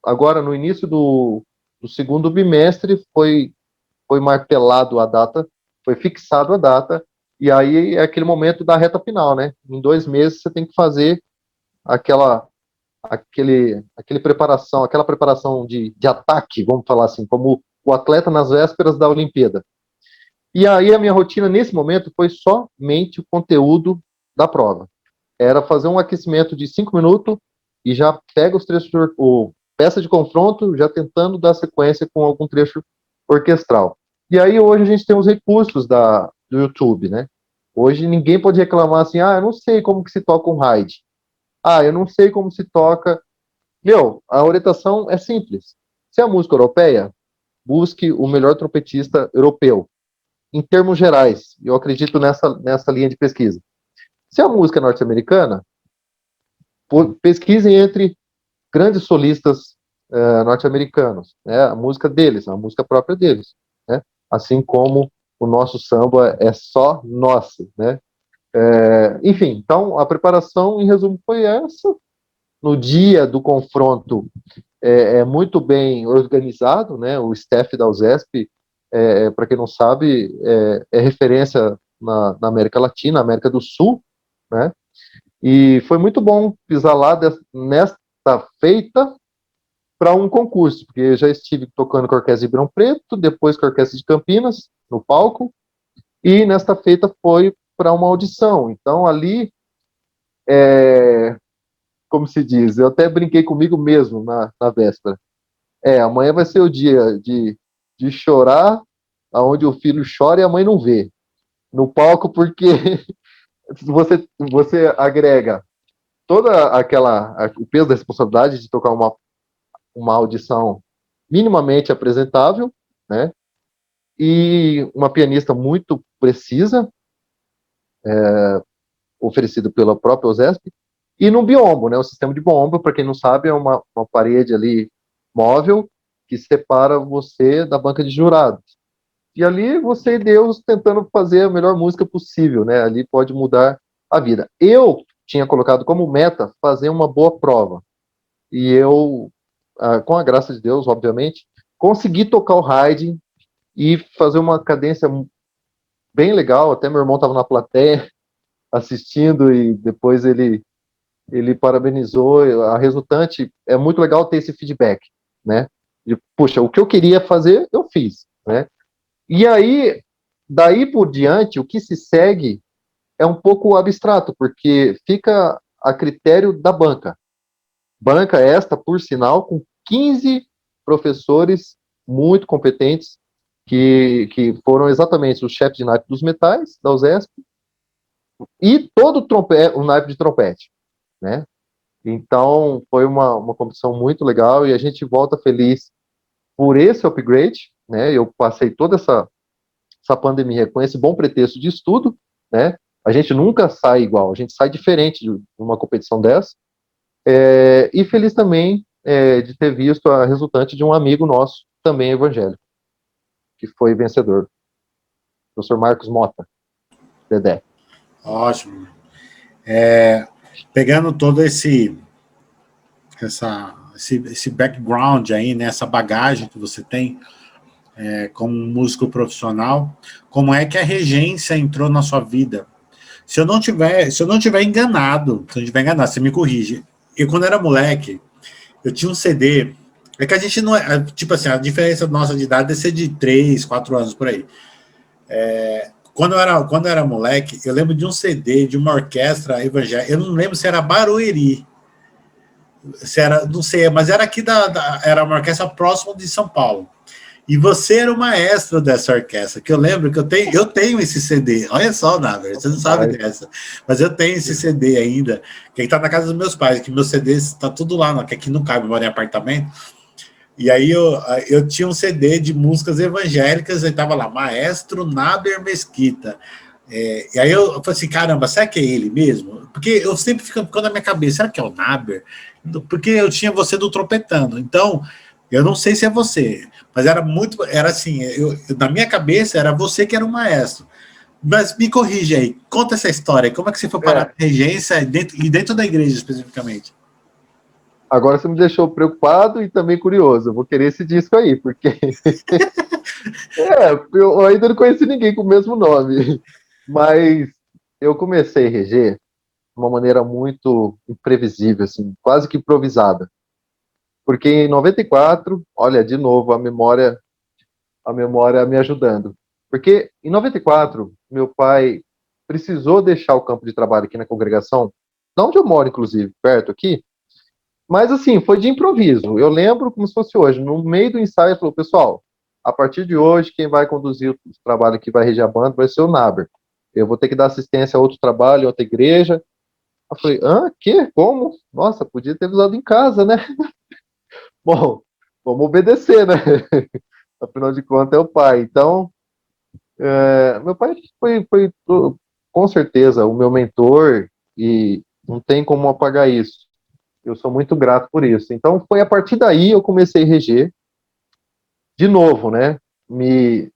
agora no início do segundo bimestre, foi martelado a data, foi fixado a data, e aí é aquele momento da reta final, né? Em 2 meses você tem que fazer aquela preparação de ataque, vamos falar assim, como o atleta nas vésperas da Olimpíada. E aí a minha rotina nesse momento foi somente o conteúdo da prova. Era fazer um aquecimento de 5 minutos e já pega os trechos, peça de confronto, já tentando dar sequência com algum trecho orquestral. E aí hoje a gente tem os recursos do YouTube, né? Hoje ninguém pode reclamar assim, eu não sei como que se toca um Haydn. Eu não sei como se toca. A orientação é simples. Se é a música europeia, busque o melhor trompetista europeu. Em termos gerais, eu acredito nessa linha de pesquisa. Se é a música norte-americana, pesquisem entre grandes solistas norte-americanos, né? A música deles, a música própria deles, né? Assim como o nosso samba é só nosso, né? Enfim, então a preparação, em resumo, foi essa. No dia do confronto, é muito bem organizado, né? O staff da USESP, para quem não sabe, é referência na América Latina, América do Sul, né? E foi muito bom pisar lá nesta feita para um concurso, porque eu já estive tocando com a Orquestra de Ribeirão Preto, depois com a Orquestra de Campinas, no palco, e nesta feita foi para uma audição. Então, ali, como se diz, eu até brinquei comigo mesmo na véspera. Amanhã vai ser o dia de chorar, aonde o filho chora e a mãe não vê. No palco, porque você agrega toda o peso da responsabilidade de tocar uma audição minimamente apresentável, né? E uma pianista muito precisa, oferecida pela própria OSESP, e no biombo, né? O sistema de biombo, para quem não sabe, é uma parede ali móvel que separa você da banca de jurados. E ali você e Deus tentando fazer a melhor música possível, né? Ali pode mudar a vida. Eu tinha colocado como meta fazer uma boa prova. E eu, com a graça de Deus, obviamente, consegui tocar o Haydn e fazer uma cadência bem legal. Até meu irmão estava na plateia assistindo e depois ele parabenizou. A resultante, é muito legal ter esse feedback, né? De, puxa, o que eu queria fazer, eu fiz, né? E aí, daí por diante, o que se segue é um pouco abstrato, porque fica a critério da banca. Banca esta, por sinal, com 15 professores muito competentes, que foram exatamente os chefes de naipe dos metais, da USESP, e todo o naipe de trompete, né? Então, foi uma competição muito legal, e a gente volta feliz por esse upgrade, né? Eu passei toda essa pandemia com esse bom pretexto de estudo, né? A gente nunca sai igual, a gente sai diferente de uma competição dessa. E feliz também de ter visto a resultante de um amigo nosso, também evangélico, que foi vencedor, o professor Marcos Mota, Dedé. Ótimo. Pegando todo esse background aí, né, essa bagagem que você tem como músico profissional, como é que a regência entrou na sua vida? Se eu não tiver enganado, você me corrige. Eu, quando era moleque, eu tinha um CD. É que a gente não é. Tipo assim, a diferença nossa de idade é ser de 3, 4 anos por aí. Quando eu era moleque, eu lembro de um CD de uma orquestra evangélica. Eu não lembro se era Barueri. Se era, não sei, mas era aqui era uma orquestra próxima de São Paulo. E você era o maestro dessa orquestra, que eu lembro que eu tenho esse CD. Olha só, Naber, você não sabe dessa. Mas eu tenho esse CD ainda, que está na casa dos meus pais, que meus CDs está tudo lá, que aqui não cabe, eu moro em apartamento. E aí eu tinha um CD de músicas evangélicas, e estava lá, Maestro Naber Mesquita. E aí eu falei assim, caramba, será que é ele mesmo? Porque eu sempre ficou na minha cabeça, será que é o Naber? Porque eu tinha você do Trompetando. Então, eu não sei se é você, mas era assim, na minha cabeça era você que era o maestro. Mas me corrige aí, conta essa história, como é que você foi parar na regência e dentro da igreja especificamente? Agora você me deixou preocupado e também curioso, eu vou querer esse disco aí, porque eu ainda não conheci ninguém com o mesmo nome, mas eu comecei a reger de uma maneira muito imprevisível, assim, quase que improvisada. Porque em 94, olha, de novo, a memória me ajudando. Porque em 94, meu pai precisou deixar o campo de trabalho aqui na congregação, de onde eu moro, inclusive, perto aqui, mas assim, foi de improviso. Eu lembro como se fosse hoje, no meio do ensaio, ele falou, pessoal, a partir de hoje, quem vai conduzir o trabalho que vai reger a banda vai ser o Naber. Eu vou ter que dar assistência a outro trabalho, a outra igreja. Eu falei, quê? Como? Nossa, podia ter avisado em casa, né? Bom, vamos obedecer, né? Afinal de contas é o pai. Então, meu pai foi com certeza o meu mentor e não tem como apagar isso. Eu sou muito grato por isso. Então, foi a partir daí eu comecei a reger de novo, né? Me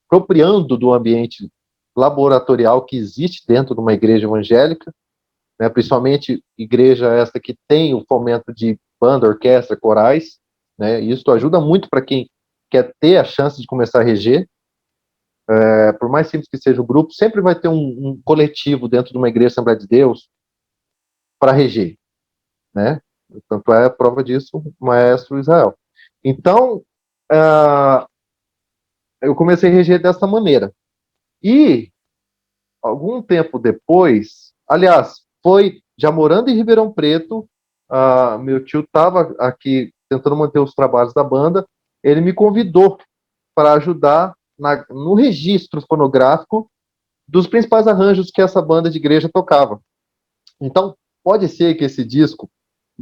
apropriando do ambiente laboratorial que existe dentro de uma igreja evangélica, né, principalmente igreja essa que tem o fomento de banda, orquestra, corais, né, e isso ajuda muito para quem quer ter a chance de começar a reger. Por mais simples que seja o grupo, sempre vai ter um coletivo dentro de uma igreja Assembleia de Deus para reger, né? Tanto é a prova disso o maestro Israel. Então, eu comecei a reger dessa maneira. E, algum tempo depois, aliás, foi já morando em Ribeirão Preto, meu tio estava aqui tentando manter os trabalhos da banda, ele me convidou para ajudar no registro fonográfico dos principais arranjos que essa banda de igreja tocava. Então, pode ser que esse disco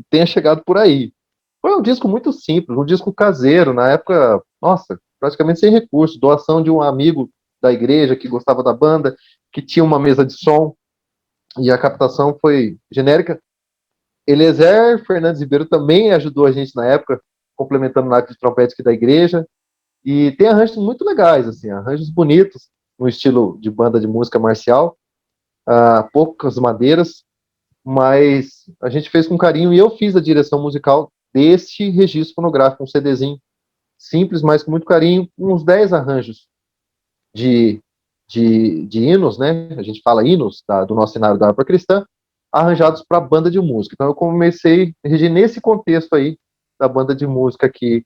tenha chegado por aí. Foi um disco muito simples, um disco caseiro, na época, nossa, praticamente sem recursos, doação de um amigo da igreja que gostava da banda, que tinha uma mesa de som, e a captação foi genérica. Eliezer Fernandes Ribeiro também ajudou a gente na época, complementando o naco de trompete aqui da igreja, e tem arranjos muito legais, assim, arranjos bonitos, no estilo de banda de música marcial, poucas madeiras, mas a gente fez com carinho e eu fiz a direção musical deste registro fonográfico, um CDzinho simples, mas com muito carinho, uns 10 arranjos de hinos, né? A gente fala hinos do nosso cenário da harpa cristã, arranjados para banda de música. Então eu comecei a reger nesse contexto aí da banda de música aqui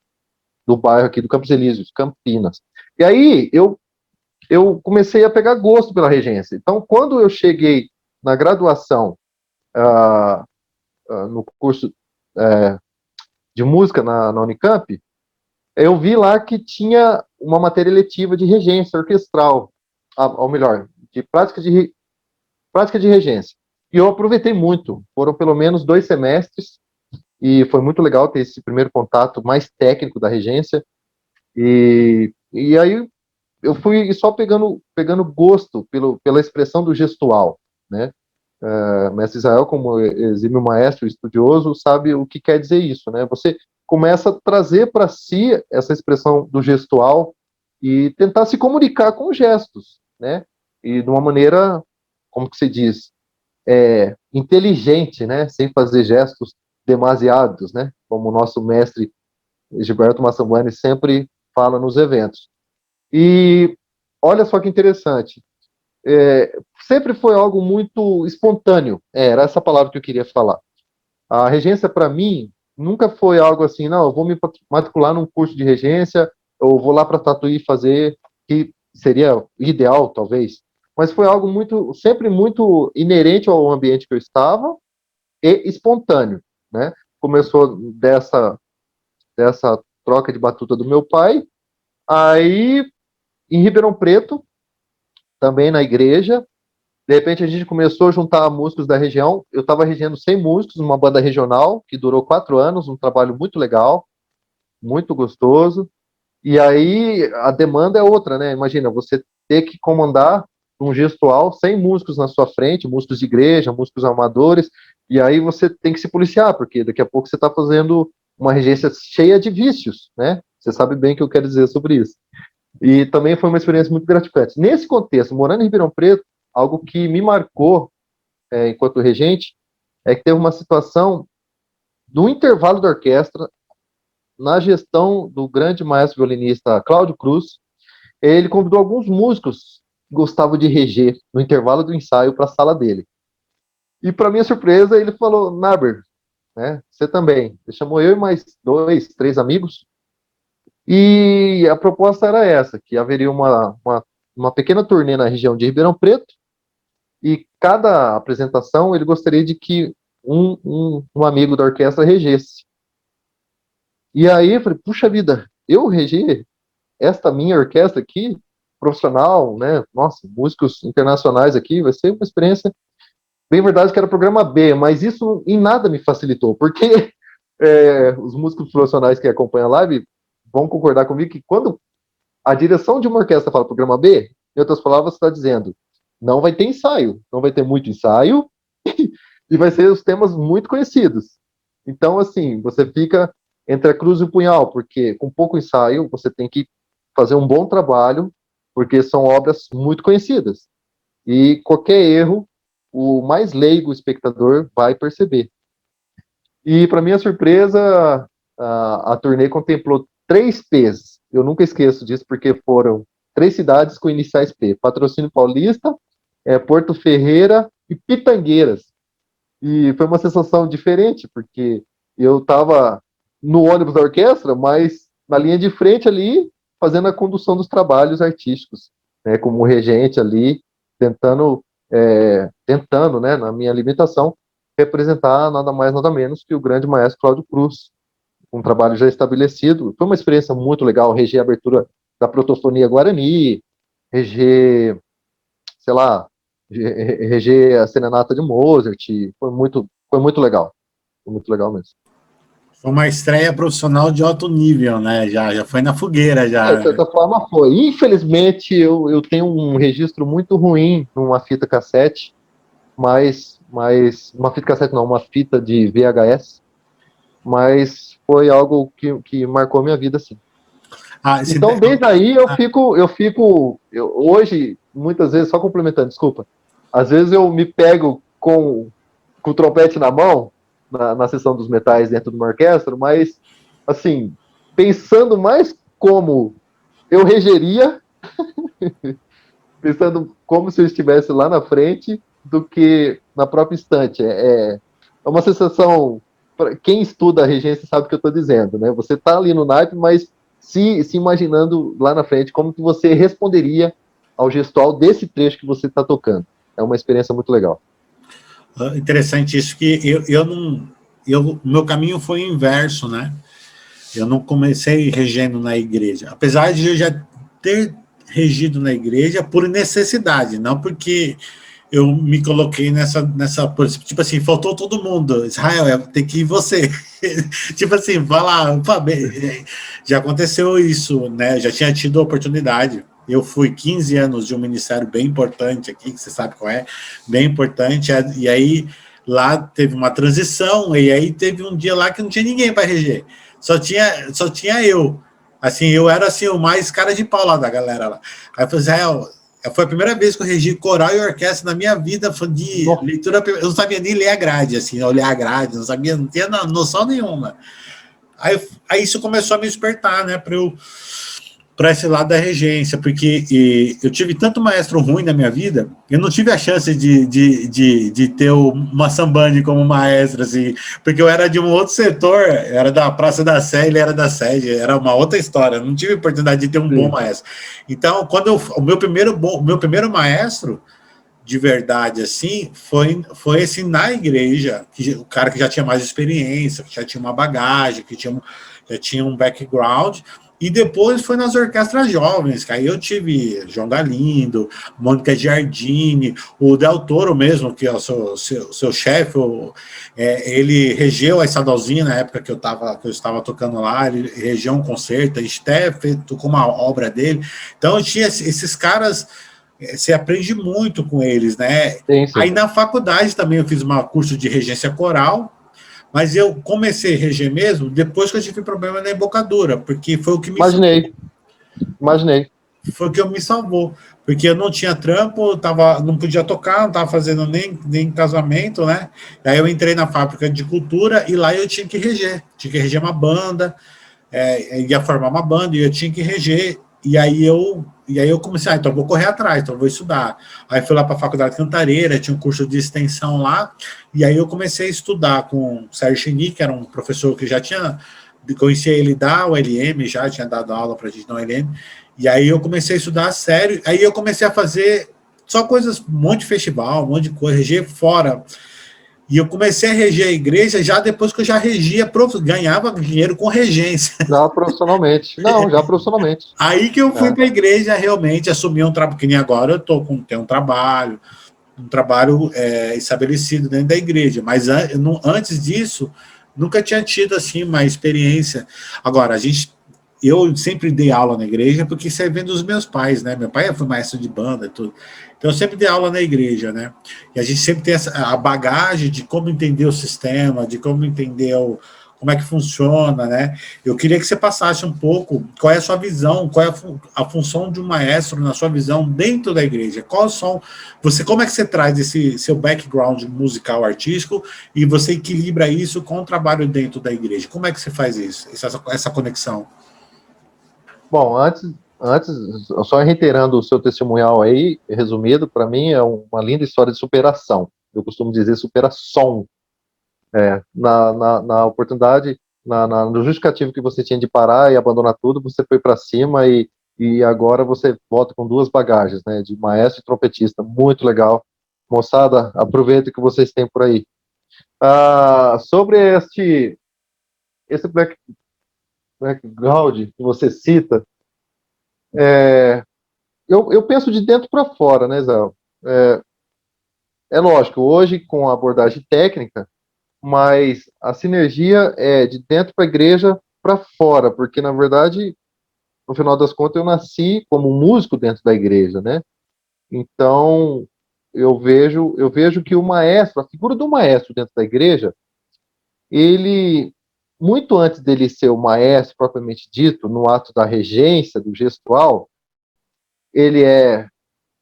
do bairro aqui do Campos Elíseos, Campinas. E aí eu comecei a pegar gosto pela regência. Então, quando eu cheguei na graduação, no curso de música na Unicamp, eu vi lá que tinha uma matéria eletiva de regência orquestral, ou melhor, de prática de regência. E eu aproveitei muito. Foram pelo menos 2 semestres e foi muito legal ter esse primeiro contato mais técnico da regência. E aí eu fui só pegando gosto pela expressão do gestual, né? Mestre Israel, como exímio maestro estudioso, sabe o que quer dizer isso, né? Você começa a trazer para si essa expressão do gestual e tentar se comunicar com gestos, né? E de uma maneira, como que se diz, inteligente, né? Sem fazer gestos demasiados, né? Como o nosso mestre Gilberto Massambani sempre fala nos eventos. E olha só que interessante, sempre foi algo muito espontâneo, era essa palavra que eu queria falar. A regência, para mim, nunca foi algo assim, não, eu vou me matricular num curso de regência, eu vou lá para Tatuí fazer, que seria ideal, talvez, mas foi algo sempre muito inerente ao ambiente que eu estava e espontâneo, né? Começou dessa troca de batuta do meu pai, aí em Ribeirão Preto, também na igreja, de repente a gente começou a juntar músicos da região, eu estava regendo 100 músicos numa banda regional, que durou 4 anos, um trabalho muito legal, muito gostoso, e aí a demanda é outra, né? Imagina, você ter que comandar um gestual 100 músicos na sua frente, músicos de igreja, músicos amadores, e aí você tem que se policiar, porque daqui a pouco você está fazendo uma regência cheia de vícios, né? Você sabe bem o que eu quero dizer sobre isso. E também foi uma experiência muito gratificante. Nesse contexto, morando em Ribeirão Preto, algo que me marcou enquanto regente é que teve uma situação no intervalo da orquestra, na gestão do grande maestro violinista Cláudio Cruz, ele convidou alguns músicos que gostavam de reger no intervalo do ensaio para a sala dele. E para minha surpresa, ele falou: Naber, né, você também. Ele chamou eu e mais 2, 3 amigos. E a proposta era essa, que haveria uma pequena turnê na região de Ribeirão Preto, e cada apresentação ele gostaria de que um amigo da orquestra regesse. E aí eu falei, puxa vida, eu reger esta minha orquestra aqui, profissional, né? Nossa, músicos internacionais aqui, vai ser uma experiência. Bem verdade que era programa B, mas isso em nada me facilitou, porque os músicos profissionais que acompanham a live vão concordar comigo que quando a direção de uma orquestra fala programa B, em outras palavras, está dizendo, não vai ter ensaio, não vai ter muito ensaio, e vai ser os temas muito conhecidos. Então, assim, você fica entre a cruz e o punhal, porque com pouco ensaio, você tem que fazer um bom trabalho, porque são obras muito conhecidas. E qualquer erro, o mais leigo espectador vai perceber. E, para minha surpresa, a turnê contemplou 3 P's. Eu nunca esqueço disso, porque foram 3 cidades com iniciais P: Patrocínio Paulista, Porto Ferreira e Pitangueiras. E foi uma sensação diferente, porque eu estava no ônibus da orquestra, mas na linha de frente ali, fazendo a condução dos trabalhos artísticos, né, como regente ali, tentando, né, na minha limitação, representar nada mais, nada menos que o grande maestro Cláudio Cruz, um trabalho já estabelecido. Foi uma experiência muito legal, reger a abertura da Protofonia Guarani, reger, sei lá, reger a Serenata de Mozart. Foi muito legal. Foi muito legal mesmo. Foi uma estreia profissional de alto nível, né? Já foi na fogueira, já. De certa forma foi. Infelizmente, eu tenho um registro muito ruim numa fita cassete, mas uma fita cassete não, uma fita de VHS, mas foi algo que marcou minha vida, sim. Então, desde aí, hoje, muitas vezes, só complementando, desculpa, às vezes eu me pego com o trompete na mão, na sessão dos metais dentro de uma orquestra, mas, assim, pensando mais como eu regeria, pensando como se eu estivesse lá na frente, do que na própria estante. É uma sensação, quem estuda a regência sabe o que eu estou dizendo, né? Você está ali no naipe, mas se imaginando lá na frente, como que você responderia ao gestual desse trecho que você está tocando. É uma experiência muito legal. Interessante isso, que meu caminho foi o inverso, né? Eu não comecei regendo na igreja, apesar de eu já ter regido na igreja por necessidade, não porque eu me coloquei nessa tipo assim, faltou todo mundo, Israel, tem que ir você. Tipo assim, vai lá, já aconteceu isso, né? Já tinha tido a oportunidade. Eu fui 15 anos de um ministério bem importante aqui, que você sabe qual é, bem importante, e aí lá teve uma transição, e aí teve um dia lá que não tinha ninguém para reger, só tinha eu. Assim, eu era assim, o mais cara de pau lá da galera lá. Aí eu falei, Israel, foi a primeira vez que eu regi coral e orquestra na minha vida, de leitura, eu não sabia nem ler a grade, assim, olhar a grade, não tinha noção nenhuma. Aí isso começou a me despertar, né, para esse lado da regência, porque eu tive tanto maestro ruim na minha vida, eu não tive a chance de ter uma sambande como maestro, assim, porque eu era de um outro setor, era da Praça da Sé, ele era da sede, era uma outra história, eu não tive a oportunidade de ter um bom maestro. Então, o meu primeiro maestro, de verdade, assim, foi assim, na igreja, o cara que já tinha mais experiência, que já tinha uma bagagem, que já tinha um background. E depois foi nas orquestras jovens, que aí eu tive João Galindo, Mônica Giardini, o Del Toro mesmo, que é o seu chefe, ele regeu a Estadalzinha na época que eu estava tocando lá, ele regeu um concerto, a Steph tocou uma obra dele. Então eu tinha esses caras, você aprende muito com eles, né? Sim. Aí na faculdade também eu fiz um curso de regência coral, mas eu comecei a reger mesmo depois que eu tive problema na embocadura, porque foi o que me Imaginei. Foi o que me salvou, porque eu não tinha trampo, não podia tocar, não estava fazendo nem casamento, né? Aí eu entrei na fábrica de cultura e lá eu tinha que reger uma banda, ia formar uma banda e eu tinha que reger. E aí eu comecei, então eu vou correr atrás, então eu vou estudar. Aí fui lá para a Faculdade Cantareira, tinha um curso de extensão lá, e aí eu comecei a estudar com o Sérgio Chini, que era um professor que já conhecia ele da ULM, já tinha dado aula para a gente na ULM, e aí eu comecei a estudar a sério, aí eu comecei a fazer só coisas, um monte de festival, um monte de coisa, reger fora. E eu comecei a reger a igreja já depois que eu já regia, ganhava dinheiro com regência. Já profissionalmente. Aí que eu fui para a igreja, realmente, assumi um trabalho, que nem agora eu tenho um trabalho estabelecido dentro da igreja. Mas antes disso, nunca tinha tido assim uma experiência. Agora, eu sempre dei aula na igreja, porque isso vem dos meus pais, né? Meu pai foi maestro de banda e tudo. Então, eu sempre dei aula na igreja, né? E a gente sempre tem a bagagem de como entender o sistema, de como entender como é que funciona, né? Eu queria que você passasse um pouco qual é a sua visão, qual é a função de um maestro na sua visão dentro da igreja. Quais são como é que você traz esse seu background musical artístico e você equilibra isso com o trabalho dentro da igreja? Como é que você faz isso, essa conexão? Bom, antes, só reiterando o seu testemunhal aí, resumido, para mim é uma linda história de superação. Eu costumo dizer superação. Na oportunidade, no justificativo que você tinha de parar e abandonar tudo, você foi para cima e agora você volta com duas bagagens, né, de maestro e trompetista. Muito legal. Moçada, aproveita que vocês têm por aí. Sobre esse background que você cita, eu penso de dentro para fora, né, Zé? É lógico, hoje com a abordagem técnica, mas a sinergia é de dentro para a igreja para fora, porque na verdade, no final das contas, eu nasci como músico dentro da igreja, né? Então, eu vejo que o maestro, a figura do maestro dentro da igreja, ele, muito antes dele ser o maestro propriamente dito, no ato da regência, do gestual, ele é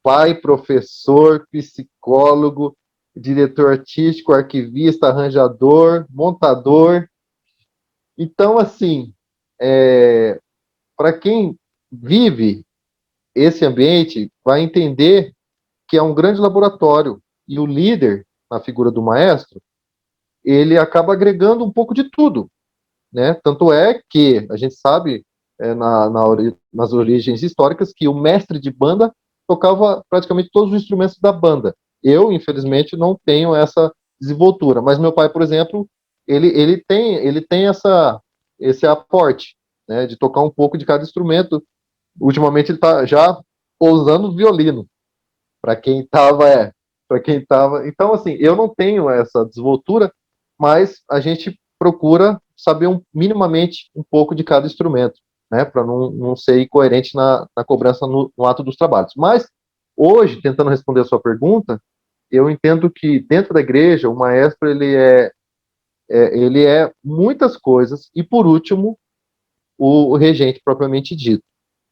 pai, professor, psicólogo, diretor artístico, arquivista, arranjador, montador. Então, assim, para quem vive esse ambiente, vai entender que é um grande laboratório e o líder, na figura do maestro, ele acaba agregando um pouco de tudo, né? Tanto é que a gente sabe nas origens históricas que o mestre de banda tocava praticamente todos os instrumentos da banda. Eu, infelizmente, não tenho essa desenvoltura, mas meu pai, por exemplo, ele tem esse aporte, né, de tocar um pouco de cada instrumento. Ultimamente ele está já pousando violino, para quem estava. Então, assim, eu não tenho essa desenvoltura, mas a gente procura saber minimamente um pouco de cada instrumento, né, para não ser incoerente na cobrança no ato dos trabalhos. Mas, hoje, tentando responder a sua pergunta, eu entendo que dentro da igreja, o maestro, ele é muitas coisas, e por último, o regente propriamente dito,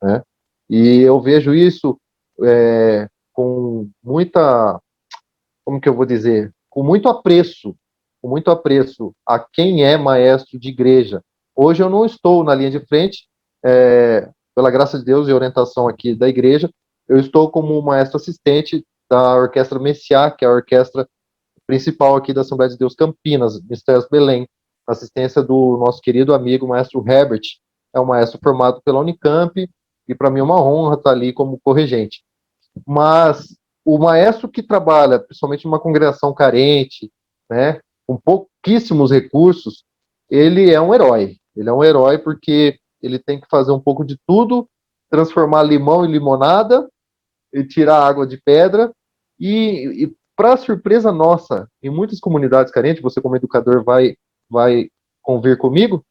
né? E eu vejo isso com muita, como que eu vou dizer, com muito apreço a quem é maestro de igreja. Hoje eu não estou na linha de frente, pela graça de Deus e orientação aqui da igreja, eu estou como maestro assistente da Orquestra Messiá, que é a orquestra principal aqui da Assembleia de Deus Campinas, Mistérios Belém, assistência do nosso querido amigo maestro Herbert, é um maestro formado pela Unicamp, e para mim é uma honra estar ali como corregente. Mas o maestro que trabalha, principalmente numa congregação carente, né, com pouquíssimos recursos, ele é um herói. Ele é um herói porque ele tem que fazer um pouco de tudo, transformar limão em limonada, e tirar água de pedra, e para surpresa nossa, em muitas comunidades carentes, você como educador vai convir comigo,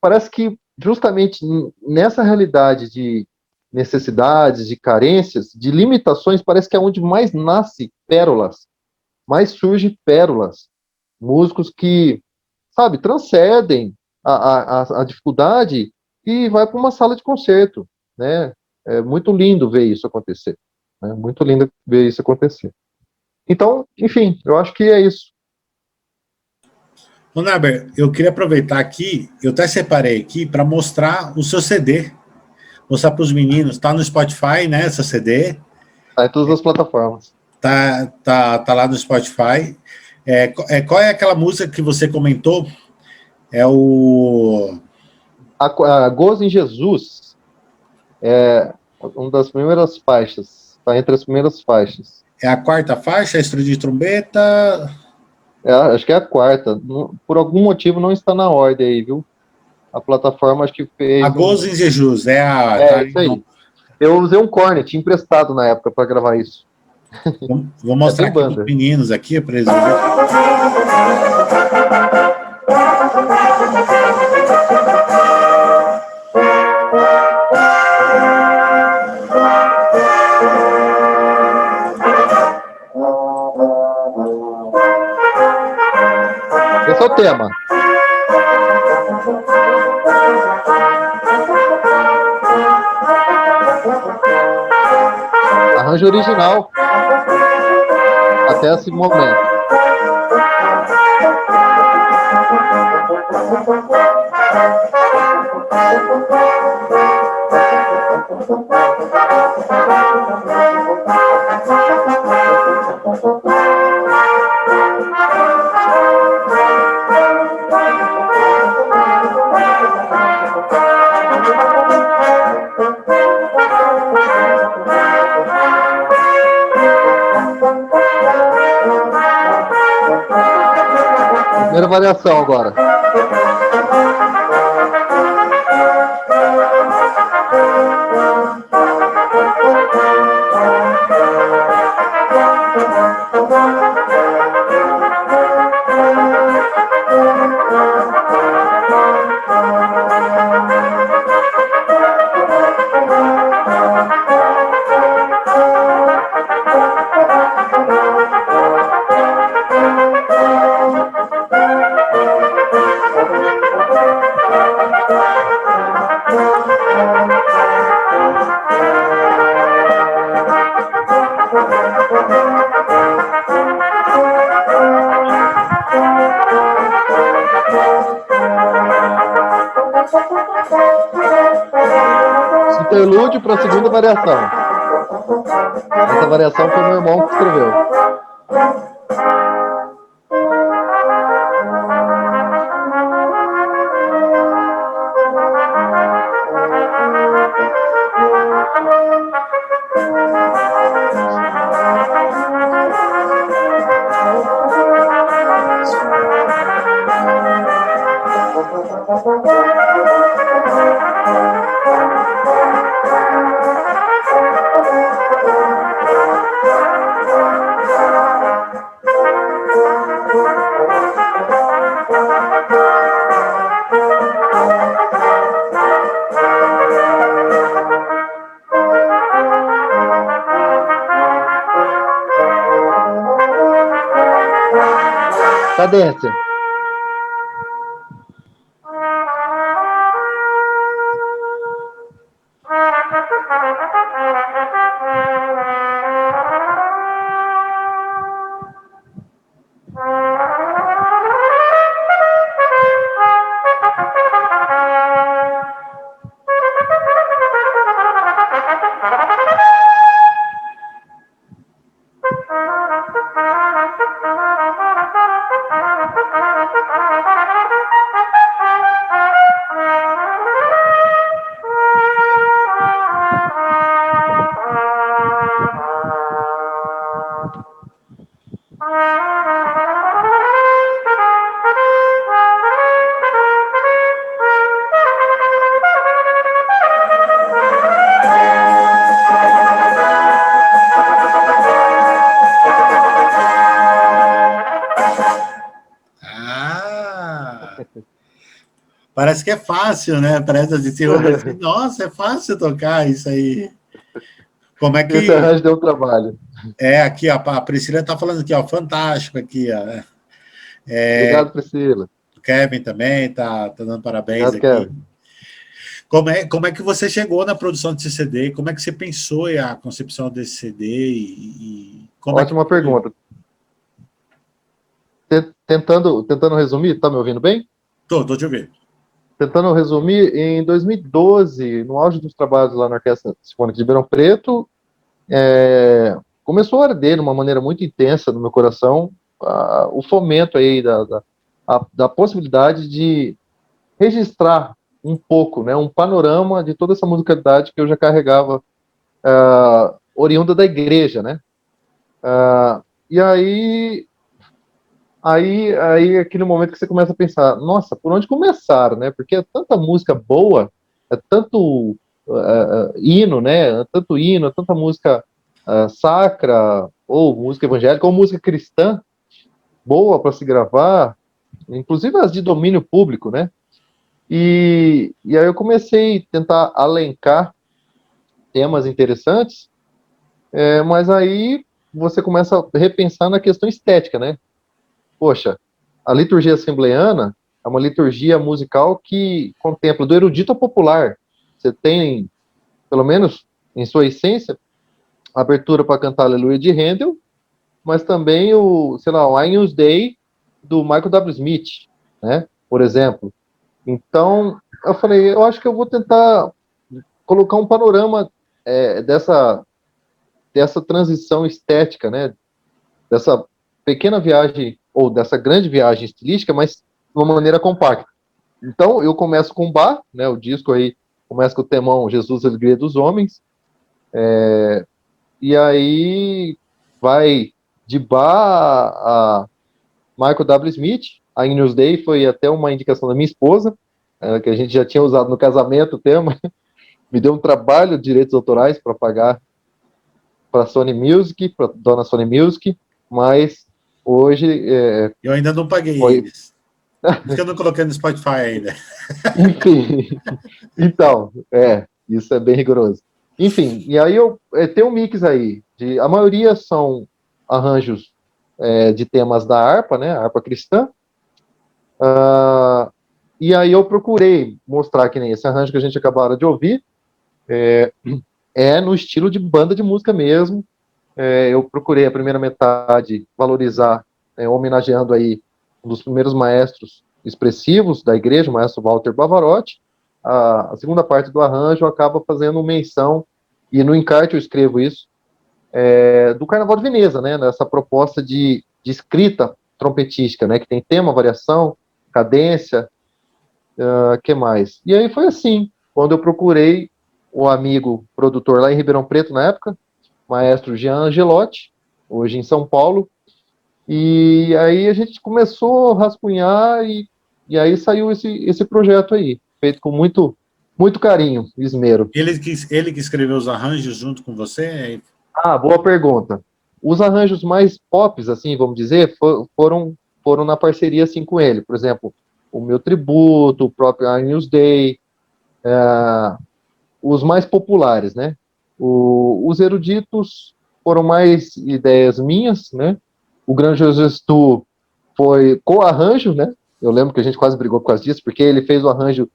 parece que justamente nessa realidade de necessidades, de carências, de limitações, parece que é onde mais nasce pérolas, mais surge pérolas. Músicos que, sabe, transcendem a dificuldade e vai para uma sala de concerto, né? É muito lindo ver isso acontecer. É muito lindo ver isso acontecer. Então, enfim, eu acho que é isso. Ô, Naber, eu queria aproveitar aqui, eu até separei aqui para mostrar o seu CD, mostrar para os meninos, tá no Spotify, né, essa CD. Tá em todas as plataformas. Tá lá no Spotify. Qual é aquela música que você comentou? É o... A Gozo em Jesus é uma das primeiras faixas, está entre as primeiras faixas. É a quarta faixa, Extra de Trombeta? Acho que é a quarta. Por algum motivo não está na ordem aí, viu? A plataforma acho que fez... A Gozo em Jesus, isso aí. Eu usei um cornet emprestado na época para gravar isso. Vou mostrar aqui para os meninos aqui, para eles verem. Esse é o tema. arranjo original até esse momento. Primeira variação agora. Interlúdio para a segunda variação. Essa variação foi meu irmão que escreveu. Cadência. Parece que é fácil, né? Parece assim, nossa, é fácil tocar isso aí. Como é que... Esse arranjo deu trabalho. Aqui, ó, a Priscila está falando aqui, ó, fantástico aqui, ó. Obrigado, Priscila. O Kevin também está dando parabéns. Obrigado, aqui. Kevin. Como é que você chegou na produção desse CD? Como é que você pensou em a concepção desse CD? Ótima pergunta. Tentando resumir, tá me ouvindo bem? Tô te ouvindo. Tentando resumir, em 2012, no auge dos trabalhos lá na Orquestra Sinfônica de Ribeirão Preto, começou a arder de uma maneira muito intensa no meu coração o fomento aí da possibilidade de registrar um pouco, né, um panorama de toda essa musicalidade que eu já carregava oriunda da igreja, né? E aí aquele momento que você começa a pensar, nossa, por onde começar, né? Porque é tanta música boa, é tanto hino, né? É tanto hino, é tanta música sacra, ou música evangélica, ou música cristã, boa para se gravar, inclusive as de domínio público, né? E aí eu comecei a tentar alencar temas interessantes, mas aí você começa a repensar na questão estética, né? Poxa, a liturgia assembleiana é uma liturgia musical que contempla do erudito ao popular. Você tem, pelo menos em sua essência, a abertura para cantar Aleluia de Handel, mas também o, sei lá, o Agnus Dei do Michael W. Smith, né? Por exemplo. Então, eu falei, eu acho que eu vou tentar colocar um panorama dessa transição estética, né? Dessa pequena viagem, ou dessa grande viagem estilística, mas de uma maneira compacta. Então, eu começo com Bach, né? O disco aí começa com o temão Jesus, Alegria dos Homens, e aí vai de Bach a Michael W. Smith. A Agnus Dei foi até uma indicação da minha esposa, que a gente já tinha usado no casamento o tema. Me deu um trabalho de direitos autorais para pagar para a Sony Music, para dona Sony Music, mas hoje... Eu ainda não paguei eles. Por isso que eu não coloquei no Spotify ainda. Enfim, então, isso é bem rigoroso. Enfim, e aí tem um mix aí, a maioria são arranjos de temas da harpa, né, harpa cristã, e aí eu procurei mostrar que nem esse arranjo que a gente acabaram de ouvir, no estilo de banda de música mesmo. Eu procurei a primeira metade valorizar, homenageando aí um dos primeiros maestros expressivos da igreja, o maestro Walter Pavarotti. A segunda parte do arranjo acaba fazendo menção, e no encarte eu escrevo isso, do Carnaval de Veneza, né, nessa proposta de escrita trompetística, né, que tem tema, variação, cadência, que mais? E aí foi assim, quando eu procurei o amigo produtor lá em Ribeirão Preto, na época, maestro Jean Angelotti, hoje em São Paulo, e aí a gente começou a rascunhar, e aí saiu esse projeto aí, feito com muito, muito carinho, esmero. Ele que escreveu os arranjos junto com você? Boa pergunta. Os arranjos mais pops, assim, vamos dizer, foram na parceria assim com ele. Por exemplo, o Meu Tributo, o próprio Agnus Dei, os mais populares, né? Os eruditos foram mais ideias minhas, né? O Grand Jesus Tu foi co-arranjo, né? Eu lembro que a gente quase brigou por causa disso, porque ele fez o arranjo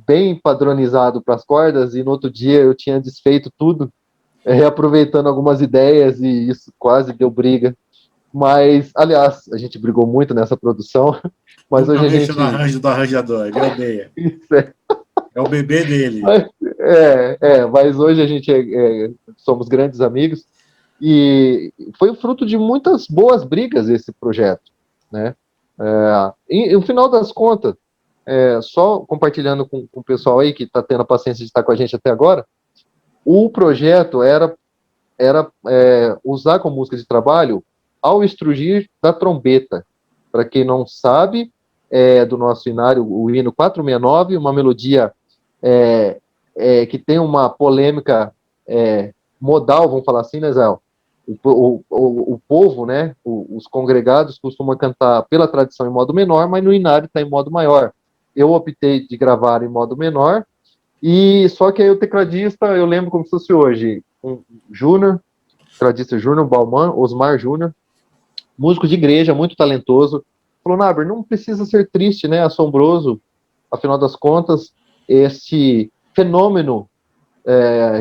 bem padronizado para as cordas, e no outro dia eu tinha desfeito tudo, reaproveitando algumas ideias, e isso quase deu briga. Mas, aliás, a gente brigou muito nessa produção, mas Nunca hoje a mexe gente... no arranjo do arranjador, ele odeia. Isso é. É o bebê dele. Mas hoje a gente somos grandes amigos, e foi fruto de muitas boas brigas esse projeto, né? E no final das contas, só compartilhando com o pessoal aí que está tendo a paciência de estar com a gente até agora, o projeto era usar como música de trabalho Ao Estrugir da Trombeta. Para quem não sabe, do nosso hinário, o hino 469, uma melodia que tem uma polêmica modal, vamos falar assim, né, Zé? O povo, né, os congregados costumam cantar pela tradição em modo menor, mas no inário está em modo maior. Eu optei de gravar em modo menor, e só que aí o tecladista, eu lembro como se fosse hoje, um Júnior, tecladista Júnior Bauman, Osmar Júnior, músico de igreja, muito talentoso, falou: Naber, não precisa ser triste, né, assombroso, afinal das contas, esse fenômeno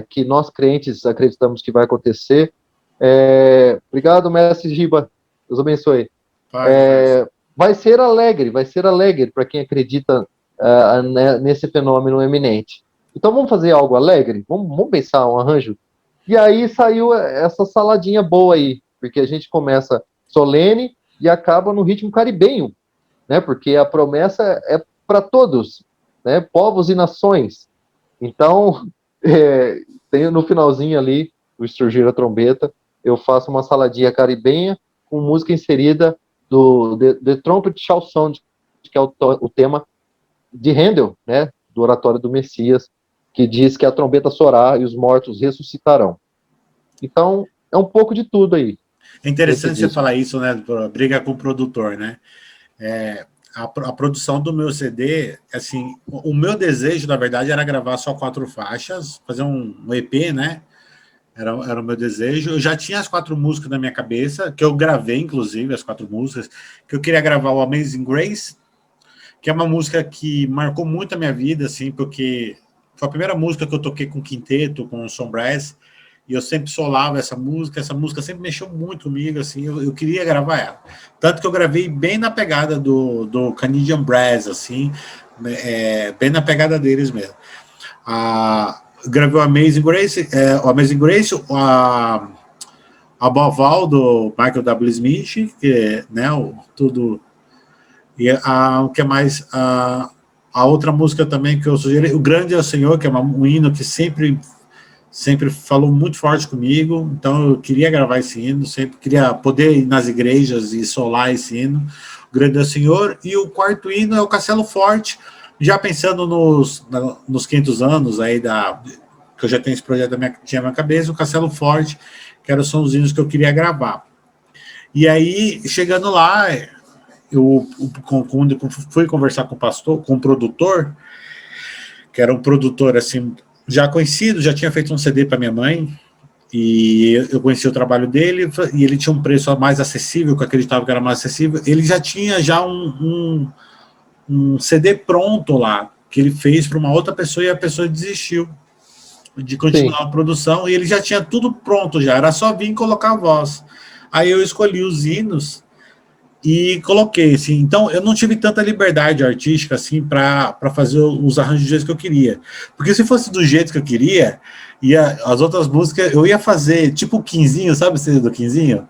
que nós crentes acreditamos que vai acontecer. Obrigado, mestre Giba, Deus abençoe. Vai ser alegre para quem acredita nesse fenômeno eminente. Então vamos fazer algo alegre? Vamos pensar um arranjo? E aí saiu essa saladinha boa aí, porque a gente começa solene e acaba no ritmo caribenho, né? Porque a promessa é para todos, né? Povos e nações. Então, tem no finalzinho ali, o Estrugir a Trombeta, eu faço uma saladinha caribenha com música inserida do The Trumpet Shall Sound, que é o tema de Handel, né, do Oratório do Messias, que diz que a trombeta soará e os mortos ressuscitarão. Então, é um pouco de tudo aí. É interessante você falar isso, né, briga com o produtor, né? A produção do meu CD, assim, o meu desejo, na verdade, era gravar só 4 faixas, fazer um EP, né? Era o meu desejo. Eu já tinha as 4 músicas na minha cabeça, que eu gravei, inclusive, as 4 músicas, que eu queria gravar o Amazing Grace, que é uma música que marcou muito a minha vida, assim, porque foi a primeira música que eu toquei com quinteto, com som brass, e eu sempre solava essa música sempre mexeu muito comigo, assim, eu queria gravar ela. Tanto que eu gravei bem na pegada do Canadian Brass, assim, bem na pegada deles mesmo. Gravei o Amazing Grace, a Boval do Michael W. Smith, que né, tudo. E o que mais? A outra música também que eu sugeri, O Grande é o Senhor, que é um hino que sempre falou muito forte comigo, então eu queria gravar esse hino, sempre queria poder ir nas igrejas e solar esse hino, O Grande é o Senhor, e o quarto hino é o Castelo Forte, já pensando nos 500 anos aí que eu já tenho esse projeto tinha na minha cabeça, o Castelo Forte, que são os hinos que eu queria gravar. E aí, chegando lá, quando fui conversar com o pastor, com o produtor, que era um produtor assim já conhecido, já tinha feito um CD para minha mãe, e eu conheci o trabalho dele, e ele tinha um preço mais acessível, que eu acreditava que era mais acessível. Ele já tinha um CD pronto lá, que ele fez para uma outra pessoa, e a pessoa desistiu de continuar a produção, e ele já tinha tudo pronto, já era só vir colocar a voz. Aí eu escolhi os hinos e coloquei, assim. Então eu não tive tanta liberdade artística assim para fazer os arranjos do jeito que eu queria, porque se fosse do jeito que eu queria, as outras músicas eu ia fazer tipo o Quinzinho, sabe o CD do Quinzinho?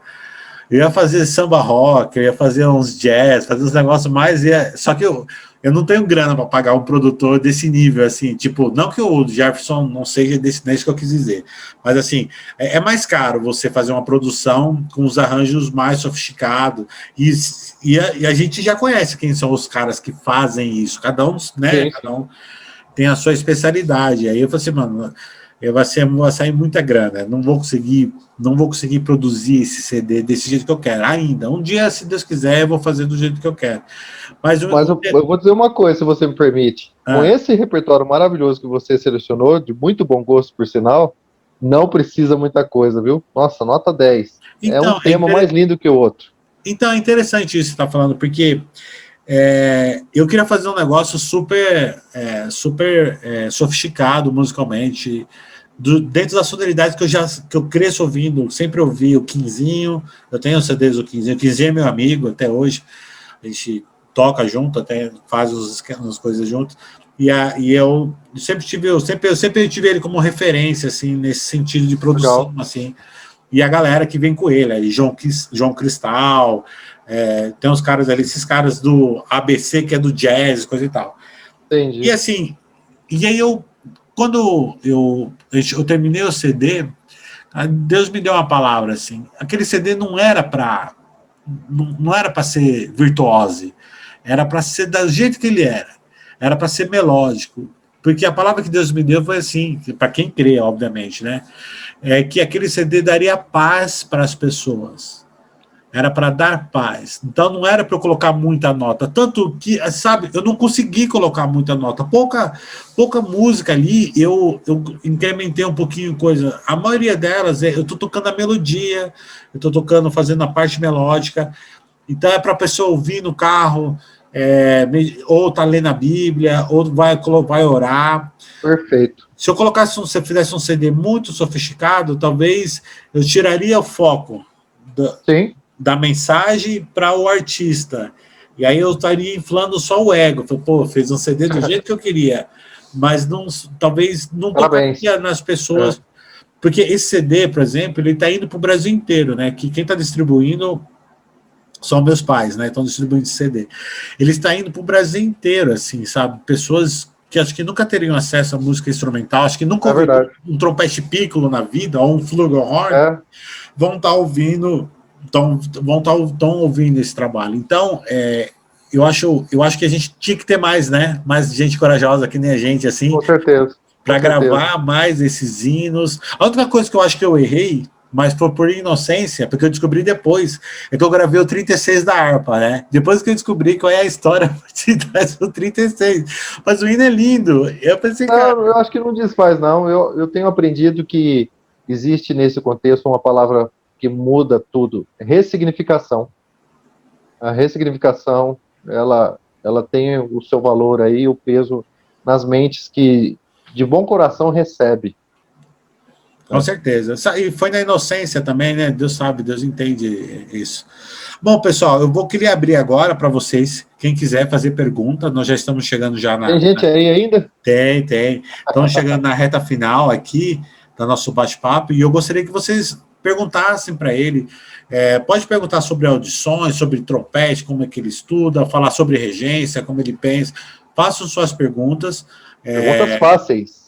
Eu ia fazer samba rock, eu ia fazer uns jazz, fazer uns negócios mais. Só que eu não tenho grana para pagar um produtor desse nível, assim. Tipo, não que o Jefferson não seja desse, não é isso que eu quis dizer. Mas, assim, é mais caro você fazer uma produção com os arranjos mais sofisticados. E a gente já conhece quem são os caras que fazem isso. Cada um, né? Sim. Cada um tem a sua especialidade. Aí eu falei assim, mano, vai sair muita grana, não vou conseguir produzir esse CD desse jeito que eu quero ainda. Um dia, se Deus quiser, eu vou fazer do jeito que eu quero. Mas eu vou dizer uma coisa, se você me permite. Com esse repertório maravilhoso que você selecionou, de muito bom gosto, por sinal, não precisa muita coisa, viu? Nossa, nota 10. Então, é um tema mais lindo que o outro. Então, é interessante isso que você está falando, porque eu queria fazer um negócio super sofisticado musicalmente, dentro das sonoridades que eu cresço ouvindo. Sempre ouvi o Quinzinho, eu tenho CDs do Quinzinho. O Quinzinho é meu amigo até hoje, a gente toca junto, até faz as coisas juntos. E eu sempre tive ele como referência, assim, nesse sentido de produção. Legal. Assim. E a galera que vem com ele, aí João Cristal, tem uns caras ali, esses caras do ABC, que é do jazz, coisa e tal. Entendi. E assim, e aí quando eu terminei o CD, Deus me deu uma palavra, assim, aquele CD não era para ser virtuose, era para ser do jeito que ele era para ser melódico, porque a palavra que Deus me deu foi assim, para quem crê, obviamente, né, que aquele CD daria paz para as pessoas. Era para dar paz. Então não era para eu colocar muita nota. Tanto que, sabe, eu não consegui colocar muita nota. Pouca música ali, eu incrementei um pouquinho coisa. A maioria delas, eu estou tocando a melodia, eu estou tocando, fazendo a parte melódica. Então é para a pessoa ouvir no carro, ou tá lendo a Bíblia, ou vai orar. Perfeito. Se eu fizesse um CD muito sofisticado, talvez eu tiraria o foco da mensagem para o artista. E aí eu estaria inflando só o ego. Pô, fez um CD do jeito que eu queria, mas talvez não tocaria nas pessoas. Porque esse CD, por exemplo, ele está indo para o Brasil inteiro, né? Que quem está distribuindo são meus pais, né? Estão distribuindo esse CD. Ele está indo para o Brasil inteiro, assim, sabe? Pessoas que acho que nunca teriam acesso à música instrumental, acho que nunca ouviram um trompete piccolo na vida, ou um flugelhorn, vão estar ouvindo, estão ouvindo esse trabalho. Então, eu acho que a gente tinha que ter mais, né? Mais gente corajosa que nem a gente, assim. Com certeza. Para gravar mais esses hinos. A outra coisa que eu acho que eu errei, mas foi por inocência, porque eu descobri depois, é que eu gravei o 36 da harpa, né? Depois que eu descobri qual é a história de trás do 36. Mas o hino é lindo. Eu pensei, cara... eu acho que não desfaz, não. Eu tenho aprendido que existe nesse contexto uma palavra que muda tudo. Ressignificação. A ressignificação, ela tem o seu valor aí, o peso nas mentes que de bom coração recebe. Com certeza. E foi na inocência também, né? Deus sabe, Deus entende isso. Bom, pessoal, queria abrir agora para vocês, quem quiser fazer pergunta, nós já estamos chegando já Tem gente aí ainda? Tem. Estamos chegando na reta final aqui do nosso bate-papo e eu gostaria que vocês perguntassem para ele. Pode perguntar sobre audições, sobre trompete, como é que ele estuda, falar sobre regência, como ele pensa. Façam suas perguntas. Perguntas fáceis.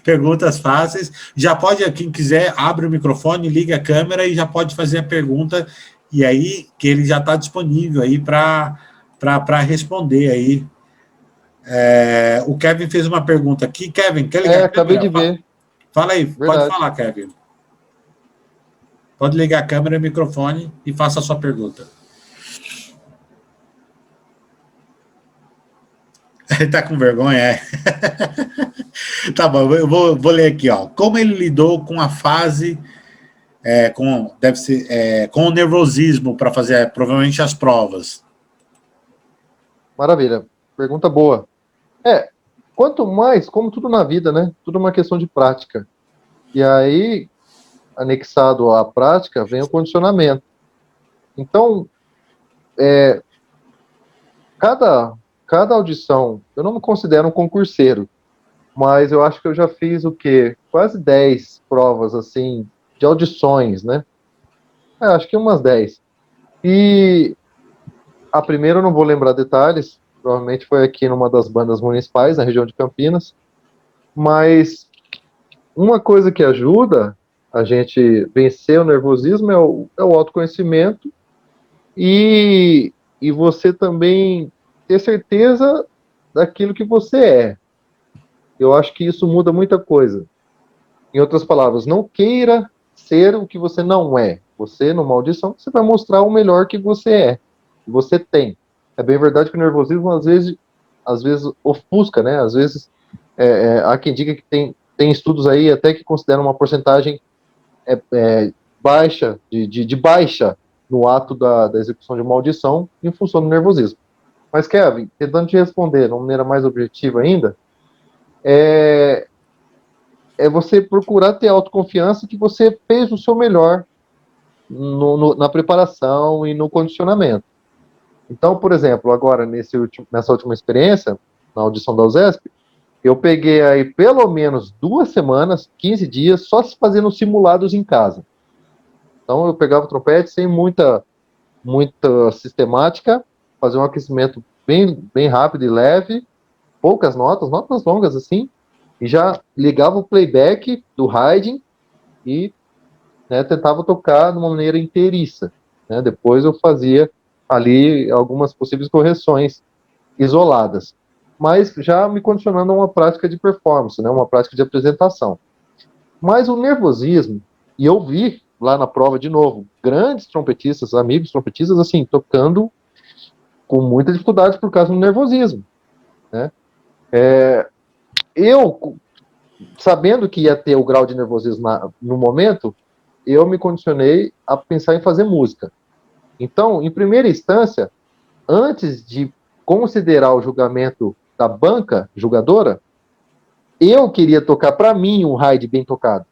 Perguntas fáceis. Já pode, quem quiser, abre o microfone, liga a câmera e já pode fazer a pergunta. E aí, que ele já está disponível aí para responder aí. O Kevin fez uma pergunta aqui. Kevin, quer ligar a câmera? Acabei de ver. Fala aí, Verdade. pode falar, Kevin. Pode ligar a câmera e o microfone e faça a sua pergunta. Ele tá com vergonha, é? Tá bom, eu vou ler aqui, ó. Como ele lidou com a fase, com o nervosismo para fazer provavelmente as provas? Maravilha, pergunta boa. Quanto mais, como tudo na vida, né? Tudo é uma questão de prática. E aí, anexado à prática, vem o condicionamento. Então, cada audição, eu não me considero um concurseiro, mas eu acho que eu já fiz o quê? Quase 10 provas, assim, de audições, né? Acho que umas 10. E a primeira eu não vou lembrar detalhes, provavelmente foi aqui numa das bandas municipais, na região de Campinas, mas uma coisa que ajuda a gente vencer o nervosismo é o autoconhecimento e você também ter certeza daquilo que você é. Eu acho que isso muda muita coisa. Em outras palavras, não queira ser o que você não é. Você, numa audição, você vai mostrar o melhor que você é, que você tem. É bem verdade que o nervosismo, às vezes ofusca, né? Às vezes, há quem diga que tem estudos aí até que consideram uma porcentagem baixa, de baixa no ato da execução de uma audição em função do nervosismo. Mas, Kevin, tentando te responder de uma maneira mais objetiva ainda, é você procurar ter autoconfiança que você fez o seu melhor na preparação e no condicionamento. Então, por exemplo, agora nessa última experiência, na audição da USESP, eu peguei aí pelo menos 2 semanas, 15 dias, só fazendo simulados em casa. Então, eu pegava o trompete sem muita sistemática, fazia um aquecimento bem rápido e leve, poucas notas longas assim, e já ligava o playback do Haydn e tentava tocar de uma maneira inteiriça. Né? Depois eu fazia ali algumas possíveis correções isoladas, mas já me condicionando a uma prática de performance, né? Uma prática de apresentação. Mas o nervosismo, e eu vi lá na prova de novo, grandes trompetistas, amigos trompetistas, assim, tocando com muita dificuldade por causa do nervosismo. Né? Eu, sabendo que ia ter o grau de nervosismo no momento, eu me condicionei a pensar em fazer música. Então, em primeira instância, antes de considerar o julgamento da banca julgadora, eu queria tocar para mim um Haydn bem tocado.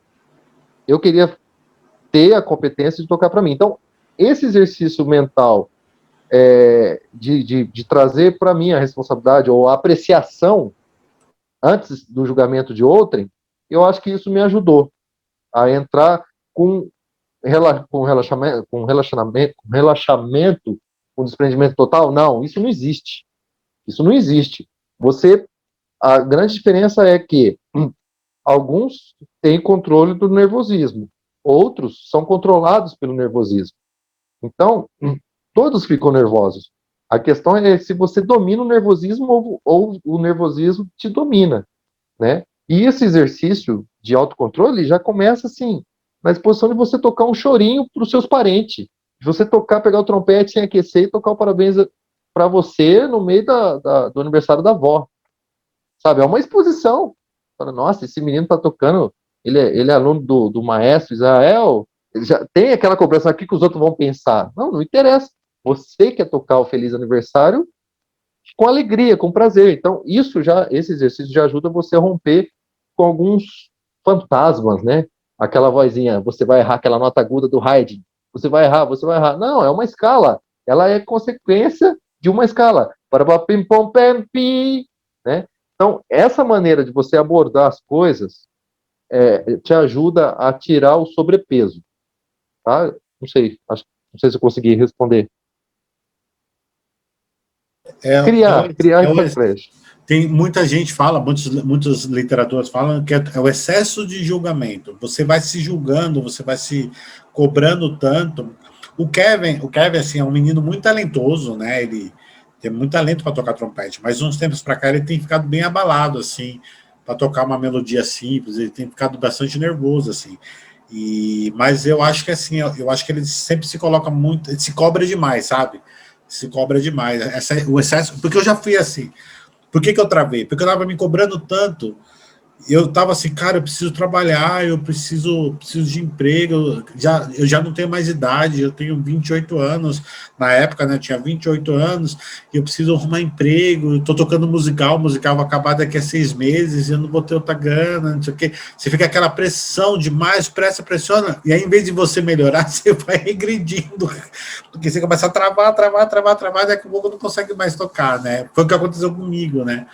Eu queria ter a competência de tocar para mim. Então, esse exercício mental de trazer para mim a responsabilidade ou a apreciação antes do julgamento de outrem, eu acho que isso me ajudou a entrar com relaxamento, com desprendimento total. Não, isso não existe. Isso não existe. A grande diferença é que alguns têm controle do nervosismo, outros são controlados pelo nervosismo. Então, todos ficam nervosos. A questão é se você domina o nervosismo ou o nervosismo te domina, né? E esse exercício de autocontrole já começa assim, na disposição de você tocar um chorinho para os seus parentes, de você pegar o trompete sem aquecer e tocar o parabéns para você no meio do aniversário da avó. Sabe, é uma exposição. Fala, nossa, esse menino tá tocando, ele é aluno do maestro Israel, ele já tem aquela cobrança aqui que os outros vão pensar. Não interessa. Você quer tocar o feliz aniversário com alegria, com prazer. Então, esse exercício já ajuda você a romper com alguns fantasmas, né? Aquela vozinha, você vai errar aquela nota aguda do Haydn, você vai errar, você vai errar. Não, é uma escala. Ela é consequência de uma escala. Parabapim-pom-pem-pi, né? Então, essa maneira de você abordar as coisas te ajuda a tirar o sobrepeso, tá? Não sei se eu consegui responder. Criar estratégia. Tem muita gente fala, muitas literaturas falam que é o excesso de julgamento. Você vai se julgando, você vai se cobrando tanto. O Kevin assim, é um menino muito talentoso, né? Ele tem muito talento para tocar trompete, mas uns tempos para cá ele tem ficado bem abalado, assim, para tocar uma melodia simples. Ele tem ficado bastante nervoso, assim. Mas eu acho que assim, eu acho que ele sempre se coloca muito, ele se cobra demais, sabe? Se cobra demais. O excesso, porque eu já fui assim. Por que eu travei? Porque eu estava me cobrando tanto. Eu estava assim, cara, eu preciso trabalhar, eu preciso de emprego. Eu já não tenho mais idade, eu tenho 28 anos. Na época, né, eu tinha 28 anos, e eu preciso arrumar emprego. Estou tocando musical vai acabar daqui a 6 meses, eu não vou ter outra grana, não sei o quê. Você fica aquela pressão demais, pressiona, e aí, em vez de você melhorar, você vai regredindo. Porque você começa a travar, daqui a pouco não consegue mais tocar, né? Foi o que aconteceu comigo, né?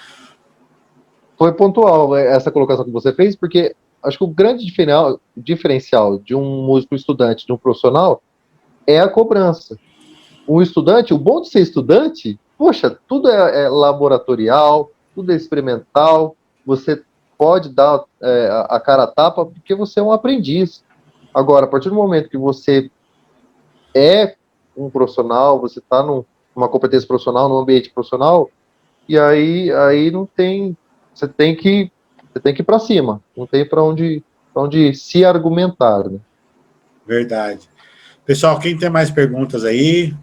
Foi pontual essa colocação que você fez, porque acho que o grande diferencial de um músico estudante, de um profissional, é a cobrança. O estudante, o bom de ser estudante, poxa, tudo é laboratorial, tudo é experimental, você pode dar a cara a tapa porque você é um aprendiz. Agora, a partir do momento que você é um profissional, você está numa competência profissional, num ambiente profissional, e aí não tem... Você tem que ir para cima, não tem para onde se argumentar. Né? Verdade. Pessoal, quem tem mais perguntas aí?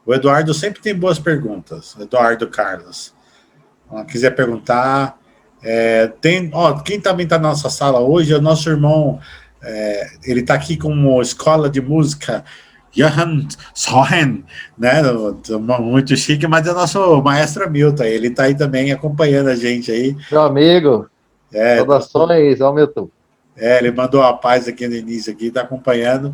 O Eduardo sempre tem boas perguntas. Eduardo Carlos. Quiser perguntar. Quem também está na nossa sala hoje é o nosso irmão. Ele está aqui com uma escola de música. Johan Sohen, né? Muito chique, mas é o nosso maestro Milton. Ele está aí também acompanhando a gente aí. Meu amigo, saudações ao Milton. Ele mandou a paz aqui no início, está acompanhando.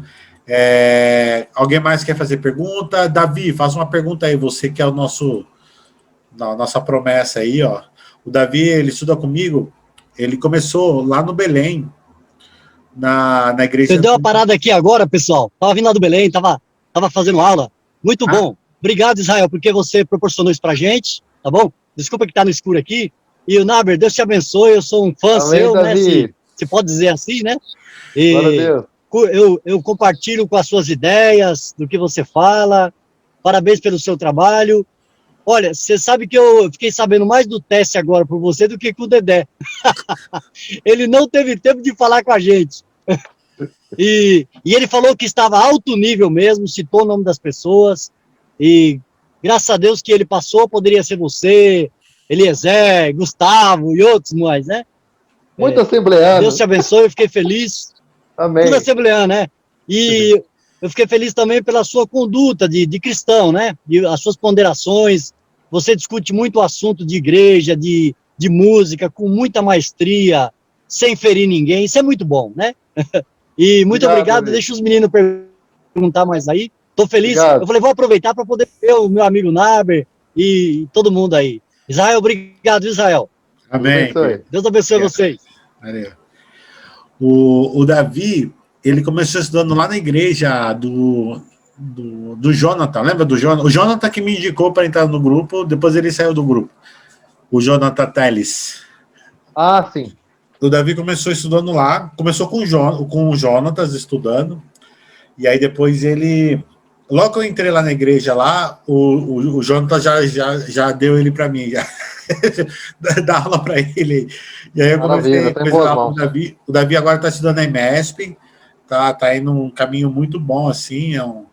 Alguém mais quer fazer pergunta? Davi, faz uma pergunta aí, você que é a nossa promessa aí, ó. O Davi, ele estuda comigo, ele começou lá no Belém, na igreja... Eu dei uma parada aqui agora, pessoal. Tava vindo lá do Belém, tava fazendo aula. Muito bom. Obrigado, Israel, porque você proporcionou isso pra gente, tá bom? Desculpa que tá no escuro aqui. E o Naber, Deus te abençoe, eu sou um fã seu, Davi. Né? Se pode dizer assim, né? E eu compartilho com as suas ideias, do que você fala. Parabéns pelo seu trabalho. Olha, você sabe que eu fiquei sabendo mais do teste agora por você do que com o Dedé. Ele não teve tempo de falar com a gente. E ele falou que estava alto nível mesmo, citou o nome das pessoas. E graças a Deus que ele passou, poderia ser você, Eliezer, Gustavo e outros mais, né? Muito assembleano. Deus te abençoe, eu fiquei feliz. Amém. Tudo assembleano, né? E eu fiquei feliz também pela sua conduta de cristão, né? E as suas ponderações. Você discute muito o assunto de igreja, de música, com muita maestria, sem ferir ninguém. Isso é muito bom, né? E muito obrigado. Deixa os meninos perguntar mais aí. Estou feliz. Obrigado. Eu falei, vou aproveitar para poder ver o meu amigo Naber e todo mundo aí. Israel, obrigado, Israel. Amém. Deus abençoe vocês. Valeu. O Davi, ele começou estudando lá na igreja do Jonathan, lembra do Jonathan? O Jonathan que me indicou para entrar no grupo, depois ele saiu do grupo. O Teles. Ah, sim. O Davi começou estudando lá, começou com o Jonatas estudando, e aí depois ele... Logo que eu entrei lá na igreja lá, o Jonatas já deu ele para mim, já dá aula para ele. E aí eu comecei lá com o Davi. O Davi agora está estudando na EMESP, tá indo num caminho muito bom, assim, é um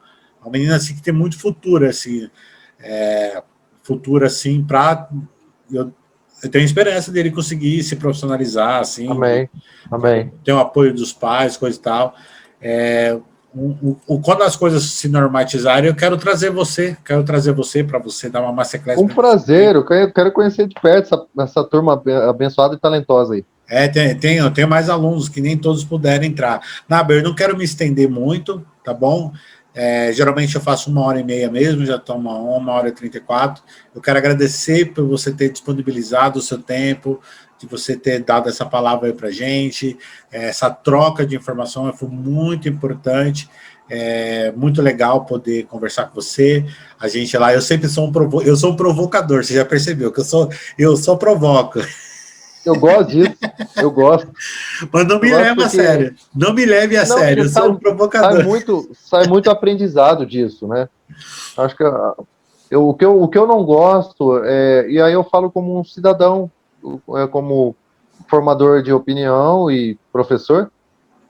menino assim, que tem muito futuro, assim, eu tenho esperança dele conseguir se profissionalizar, assim. Amém. Ter o apoio dos pais, coisa e tal. Quando as coisas se normatizarem, eu quero trazer você para você dar uma masterclass. Um prazer, eu quero conhecer de perto essa turma abençoada e talentosa aí. Eu tenho mais alunos que nem todos puderam entrar. Naber, eu não quero me estender muito, tá bom? Geralmente eu faço 1h30 mesmo, já estou 1h34. Eu quero agradecer por você ter disponibilizado o seu tempo, de você ter dado essa palavra aí para gente. Essa troca de informação foi muito importante. Muito legal poder conversar com você. A gente lá, eu sempre sou eu sou um provocador, você já percebeu que eu só provoco. Eu gosto disso, eu gosto. Mas não me leve a sério. Não me leve a sério, eu sou um provocador. Sai muito aprendizado disso, né? Acho que o que eu não gosto, e aí eu falo como um cidadão, como formador de opinião e professor,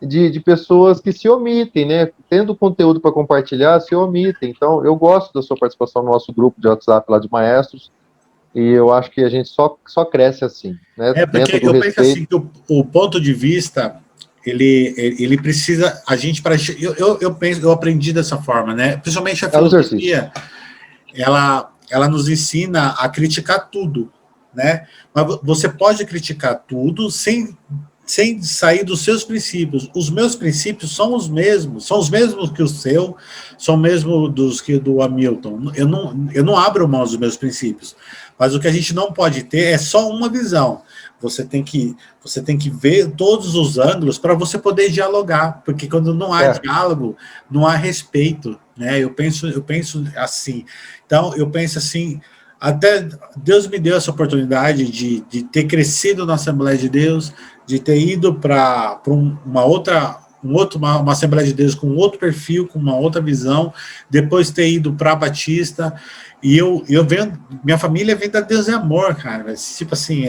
de pessoas que se omitem, né? Tendo conteúdo para compartilhar, se omitem. Então, eu gosto da sua participação no nosso grupo de WhatsApp lá de maestros, e eu acho que a gente só cresce assim, né? Porque eu penso assim, que o ponto de vista, ele precisa, a gente, eu aprendi dessa forma, né? Principalmente a filosofia, ela nos ensina a criticar tudo, né? Mas você pode criticar tudo sem sair dos seus princípios. Os meus princípios são os mesmos que o seu, são mesmo dos que do Hamilton. Eu não abro mão dos meus princípios, mas o que a gente não pode ter é só uma visão. Você tem que ver todos os ângulos para você poder dialogar, porque quando não há diálogo, não há respeito, né? Eu penso assim. Então, eu penso assim, até Deus me deu essa oportunidade de ter crescido na Assembleia de Deus, de ter ido para uma Assembleia de Deus com outro perfil, com uma outra visão, depois ter ido para a Batista, e eu venho, minha família vem da Deus é Amor, cara, tipo assim,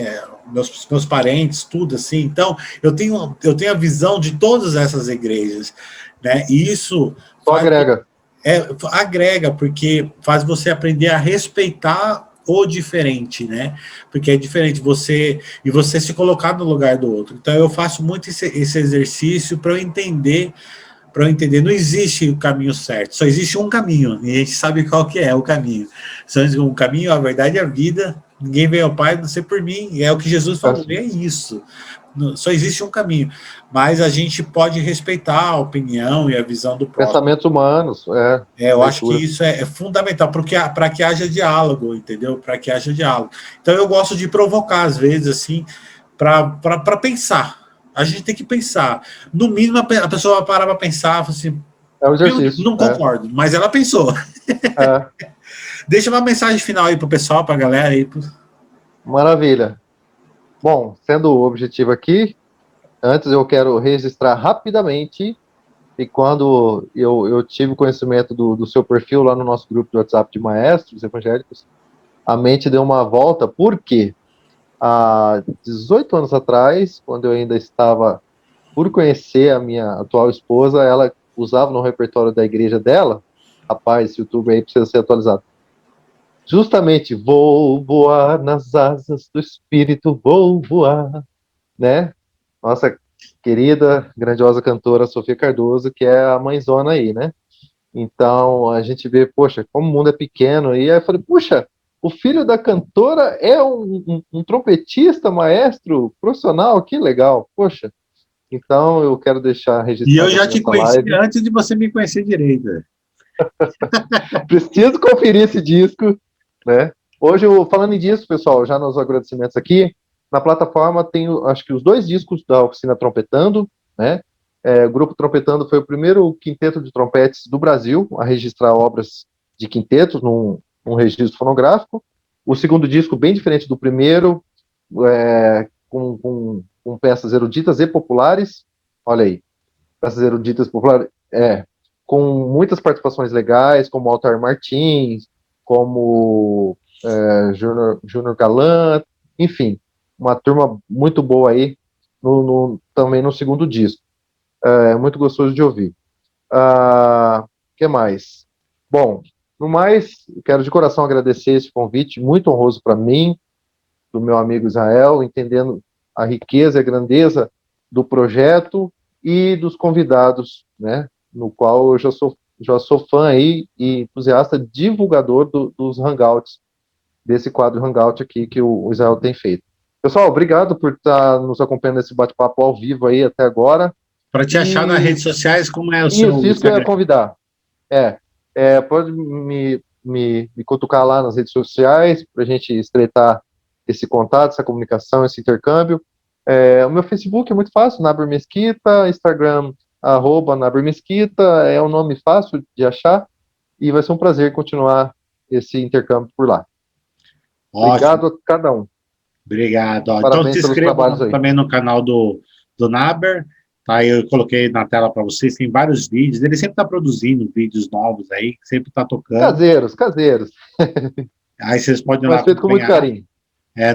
meus parentes, tudo assim, então eu tenho a visão de todas essas igrejas, né, e isso só agrega. Agrega, porque faz você aprender a respeitar o diferente, né? Porque é diferente você se colocar no lugar do outro. Então eu faço muito esse exercício para eu entender. Não existe o caminho certo, só existe um caminho, e a gente sabe qual que é o caminho. O caminho, a verdade é a vida, ninguém vem ao Pai, não sei por mim, e é o que Jesus falou, é isso. Só existe um caminho, mas a gente pode respeitar a opinião e a visão do próximo. Pensamentos humanos, eu acho que isso é fundamental para que haja diálogo, entendeu? Para que haja diálogo. Então eu gosto de provocar, às vezes, assim, para pensar. A gente tem que pensar. No mínimo, a pessoa vai parar para pensar, assim, um exercício. Eu não concordo, mas ela pensou. Deixa uma mensagem final aí pro pessoal, pra galera aí. Maravilha. Bom, sendo o objetivo aqui, antes eu quero registrar rapidamente, e quando eu tive conhecimento do seu perfil lá no nosso grupo de WhatsApp de maestros evangélicos, a mente deu uma volta, porque há 18 anos atrás, quando eu ainda estava por conhecer a minha atual esposa, ela usava no repertório da igreja dela, rapaz, esse YouTube aí precisa ser atualizado, justamente, vou voar nas asas do Espírito, vou voar, né? Nossa querida, grandiosa cantora Sofia Cardoso, que é a mãezona aí, né? Então, a gente vê, poxa, como o mundo é pequeno, e aí eu falei, puxa, o filho da cantora é um trompetista, maestro, profissional, que legal, poxa. Então, eu quero deixar registrado. E eu já te conheci antes de você me conhecer direito. Preciso conferir esse disco, né? Hoje, falando disso, pessoal, já nos agradecimentos aqui, na plataforma tem, acho que os 2 discos da Oficina Trompetando, né? O Grupo Trompetando foi o primeiro quinteto de trompetes do Brasil a registrar obras de quintetos num registro fonográfico. O segundo disco, bem diferente do primeiro, com peças eruditas e populares. Olha aí, peças eruditas e populares, com muitas participações legais, como Altair Martins, como Júnior Galant, enfim, uma turma muito boa aí, também no segundo disco. Muito gostoso de ouvir. Que mais? Bom, no mais, quero de coração agradecer esse convite, muito honroso para mim, do meu amigo Israel, entendendo a riqueza e a grandeza do projeto e dos convidados, né, no qual eu já sou fã aí e entusiasta divulgador dos Hangouts, desse quadro Hangout aqui que o Israel tem feito. Pessoal, obrigado por estar nos acompanhando nesse bate-papo ao vivo aí até agora. Para te achar nas redes sociais, como é o Isso, seu isso que eu ia Instagram? convidar. Pode me cutucar lá nas redes sociais para a gente estreitar esse contato, essa comunicação, esse intercâmbio. O meu Facebook é muito fácil, Naber Mesquita, Instagram, @Naber Mesquita, é um nome fácil de achar e vai ser um prazer continuar esse intercâmbio por lá. Ótimo. Obrigado a cada um. Obrigado. Ó, então Parabéns se pelos inscreva trabalhos aí. também no canal do Naber, tá? Eu coloquei na tela para vocês, tem vários vídeos, ele sempre está produzindo vídeos novos aí, sempre está tocando. Caseiros. Aí vocês podem ir lá Mas feito com muito acompanhar. carinho.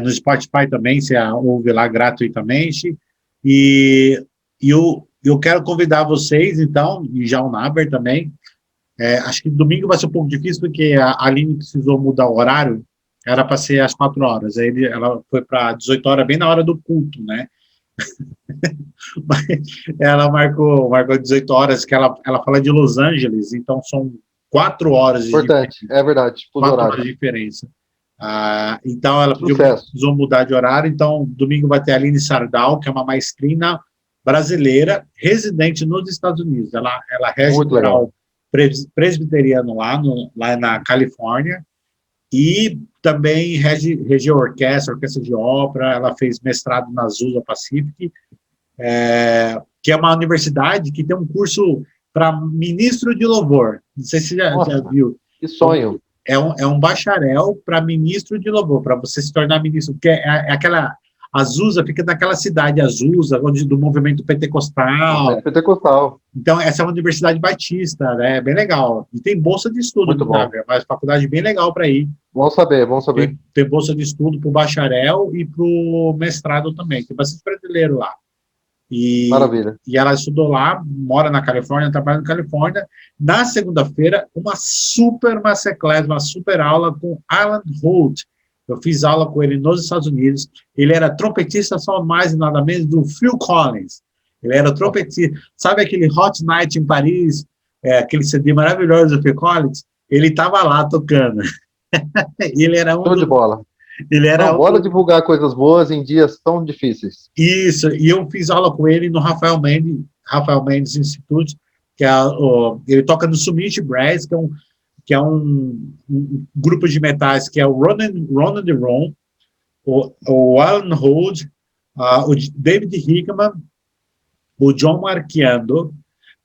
No Spotify também, você ouve lá gratuitamente. E eu quero convidar vocês, então, e já o Naber também. Acho que domingo vai ser um pouco difícil, porque a Aline precisou mudar o horário, era para ser às 4 horas, aí ela foi para 18 horas, bem na hora do culto, né? Mas ela marcou 18 horas, que ela fala de Los Angeles, então são 4 horas de Importante, é verdade. 4 horas de diferença. Então ela precisou mudar de horário, então domingo vai ter a Aline Sardal, que é uma maestrina brasileira, residente nos Estados Unidos. Ela rege o grau presbiteriano lá na Califórnia, e também rege orquestra de ópera. Ela fez mestrado na Azusa Pacific, que é uma universidade que tem um curso para ministro de louvor. Não sei se você já viu. Que sonho. É um bacharel para ministro de louvor, para você se tornar ministro, porque aquela Azusa fica naquela cidade Azusa, do movimento pentecostal. Pentecostal. Então, essa é uma universidade batista, né? Bem legal. E tem bolsa de estudo, muito bom. Mas faculdade bem legal para ir. Bom saber. Tem bolsa de estudo para o bacharel e para o mestrado também. Tem bastante brasileiro lá. Maravilha. E ela estudou lá, mora na Califórnia, trabalha na Califórnia. Na segunda-feira, uma super masterclass, uma super aula com Alan Holt. Eu fiz aula com ele nos Estados Unidos. Ele era trompetista, só mais e nada menos, do Phil Collins. Ele era trompetista. Sabe aquele Hot Night em Paris, aquele CD maravilhoso do Phil Collins? Ele estava lá tocando. Ele era Show de bola. Bora divulgar coisas boas em dias tão difíceis. Isso, e eu fiz aula com ele no Rafael Mendes Institute, ele toca no Summit Brass, que é um grupo de metais, que é o Ronan DeRon, o Alan Holt, o David Hickman, o John Marchiando,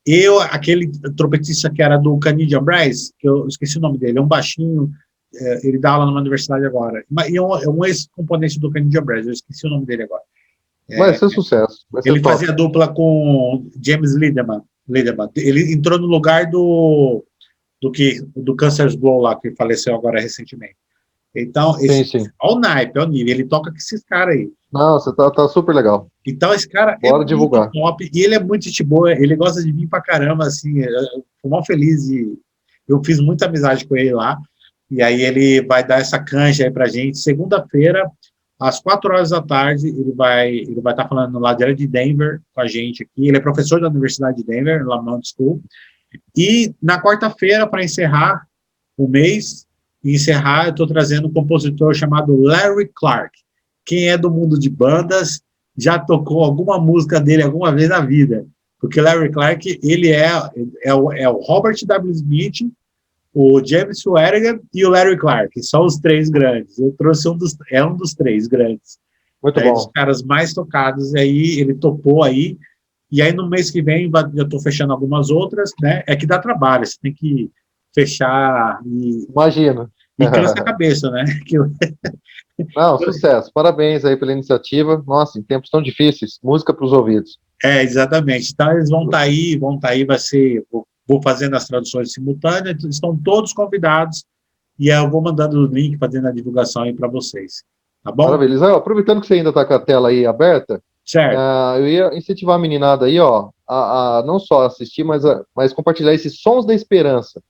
e aquele trompetista que era do Canadian Brass, que eu esqueci o nome dele, é um baixinho, ele dá aula numa universidade agora, e é um ex-componente do Canadian Brass, eu esqueci o nome dele agora. Vai ser sucesso. Ele fazia dupla com James Lideman. Ele entrou no lugar do Cancer's Blow lá, que faleceu agora recentemente. Então, sim. Olha o naipe, olha o nível, ele toca com esses caras aí. Não, você tá super legal. Então, esse cara Bora divulgar. Muito top, e ele é muito gente boa, ele gosta de mim pra caramba, assim, eu fui mal feliz, eu fiz muita amizade com ele lá, e aí ele vai dar essa canja aí pra gente, segunda-feira, às 4 horas da tarde, ele vai estar falando lá direto de Denver com a gente aqui, ele é professor da Universidade de Denver, Lamont School, e na quarta-feira, para encerrar o mês, eu estou trazendo um compositor chamado Larry Clark. Quem é do mundo de bandas já tocou alguma música dele alguma vez na vida, porque Larry Clark, ele é o Robert W. Smith, o James Swerigan e o Larry Clark, são os três grandes. Eu trouxe um dos três grandes. Muito bom. Os caras mais tocados, aí ele topou aí, e aí no mês que vem eu estou fechando algumas outras, né? É que dá trabalho, você tem que fechar e... Imagina. E cansa a cabeça, né? Não, sucesso. Parabéns aí pela iniciativa. Nossa, em tempos tão difíceis, música para os ouvidos. Exatamente. Então eles vão estar aí, vai ser... Vou fazendo as traduções simultâneas, estão todos convidados, e eu vou mandando o link, fazendo a divulgação aí para vocês. Tá bom? Maravilha. Israel, aproveitando que você ainda está com a tela aí aberta, certo. Eu ia incentivar a meninada aí, a não só assistir, mas compartilhar esses Sons da Esperança.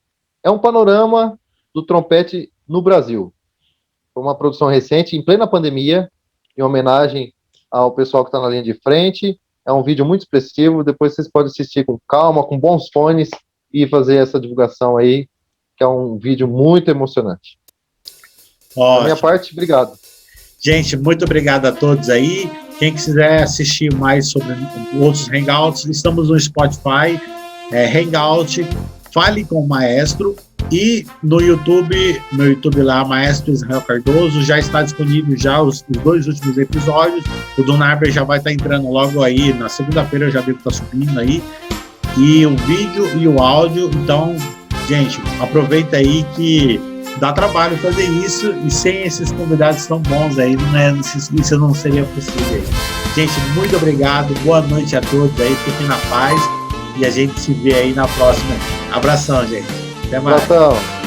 É um panorama do trompete no Brasil. Foi uma produção recente, em plena pandemia, em homenagem ao pessoal que está na linha de frente. É um vídeo muito expressivo, depois vocês podem assistir com calma, com bons fones, e fazer essa divulgação aí, que é um vídeo muito emocionante. Ótimo. Da minha parte, obrigado. Gente, muito obrigado a todos aí. Quem quiser assistir mais sobre outros Hangouts, estamos no Spotify, Hangout, Fale com o Maestro, e no YouTube lá, Maestro Israel Cardoso, já está disponível já os 2 últimos episódios. O do Narber já vai estar entrando logo aí, na segunda-feira eu já devo estar subindo aí, e o vídeo e o áudio. Então, gente, aproveita aí que dá trabalho fazer isso, e sem esses convidados tão bons aí, isso não seria possível. Gente, muito obrigado, boa noite a todos aí, fiquem na paz, e a gente se vê aí na próxima. Abração, gente. Até mais. Abração.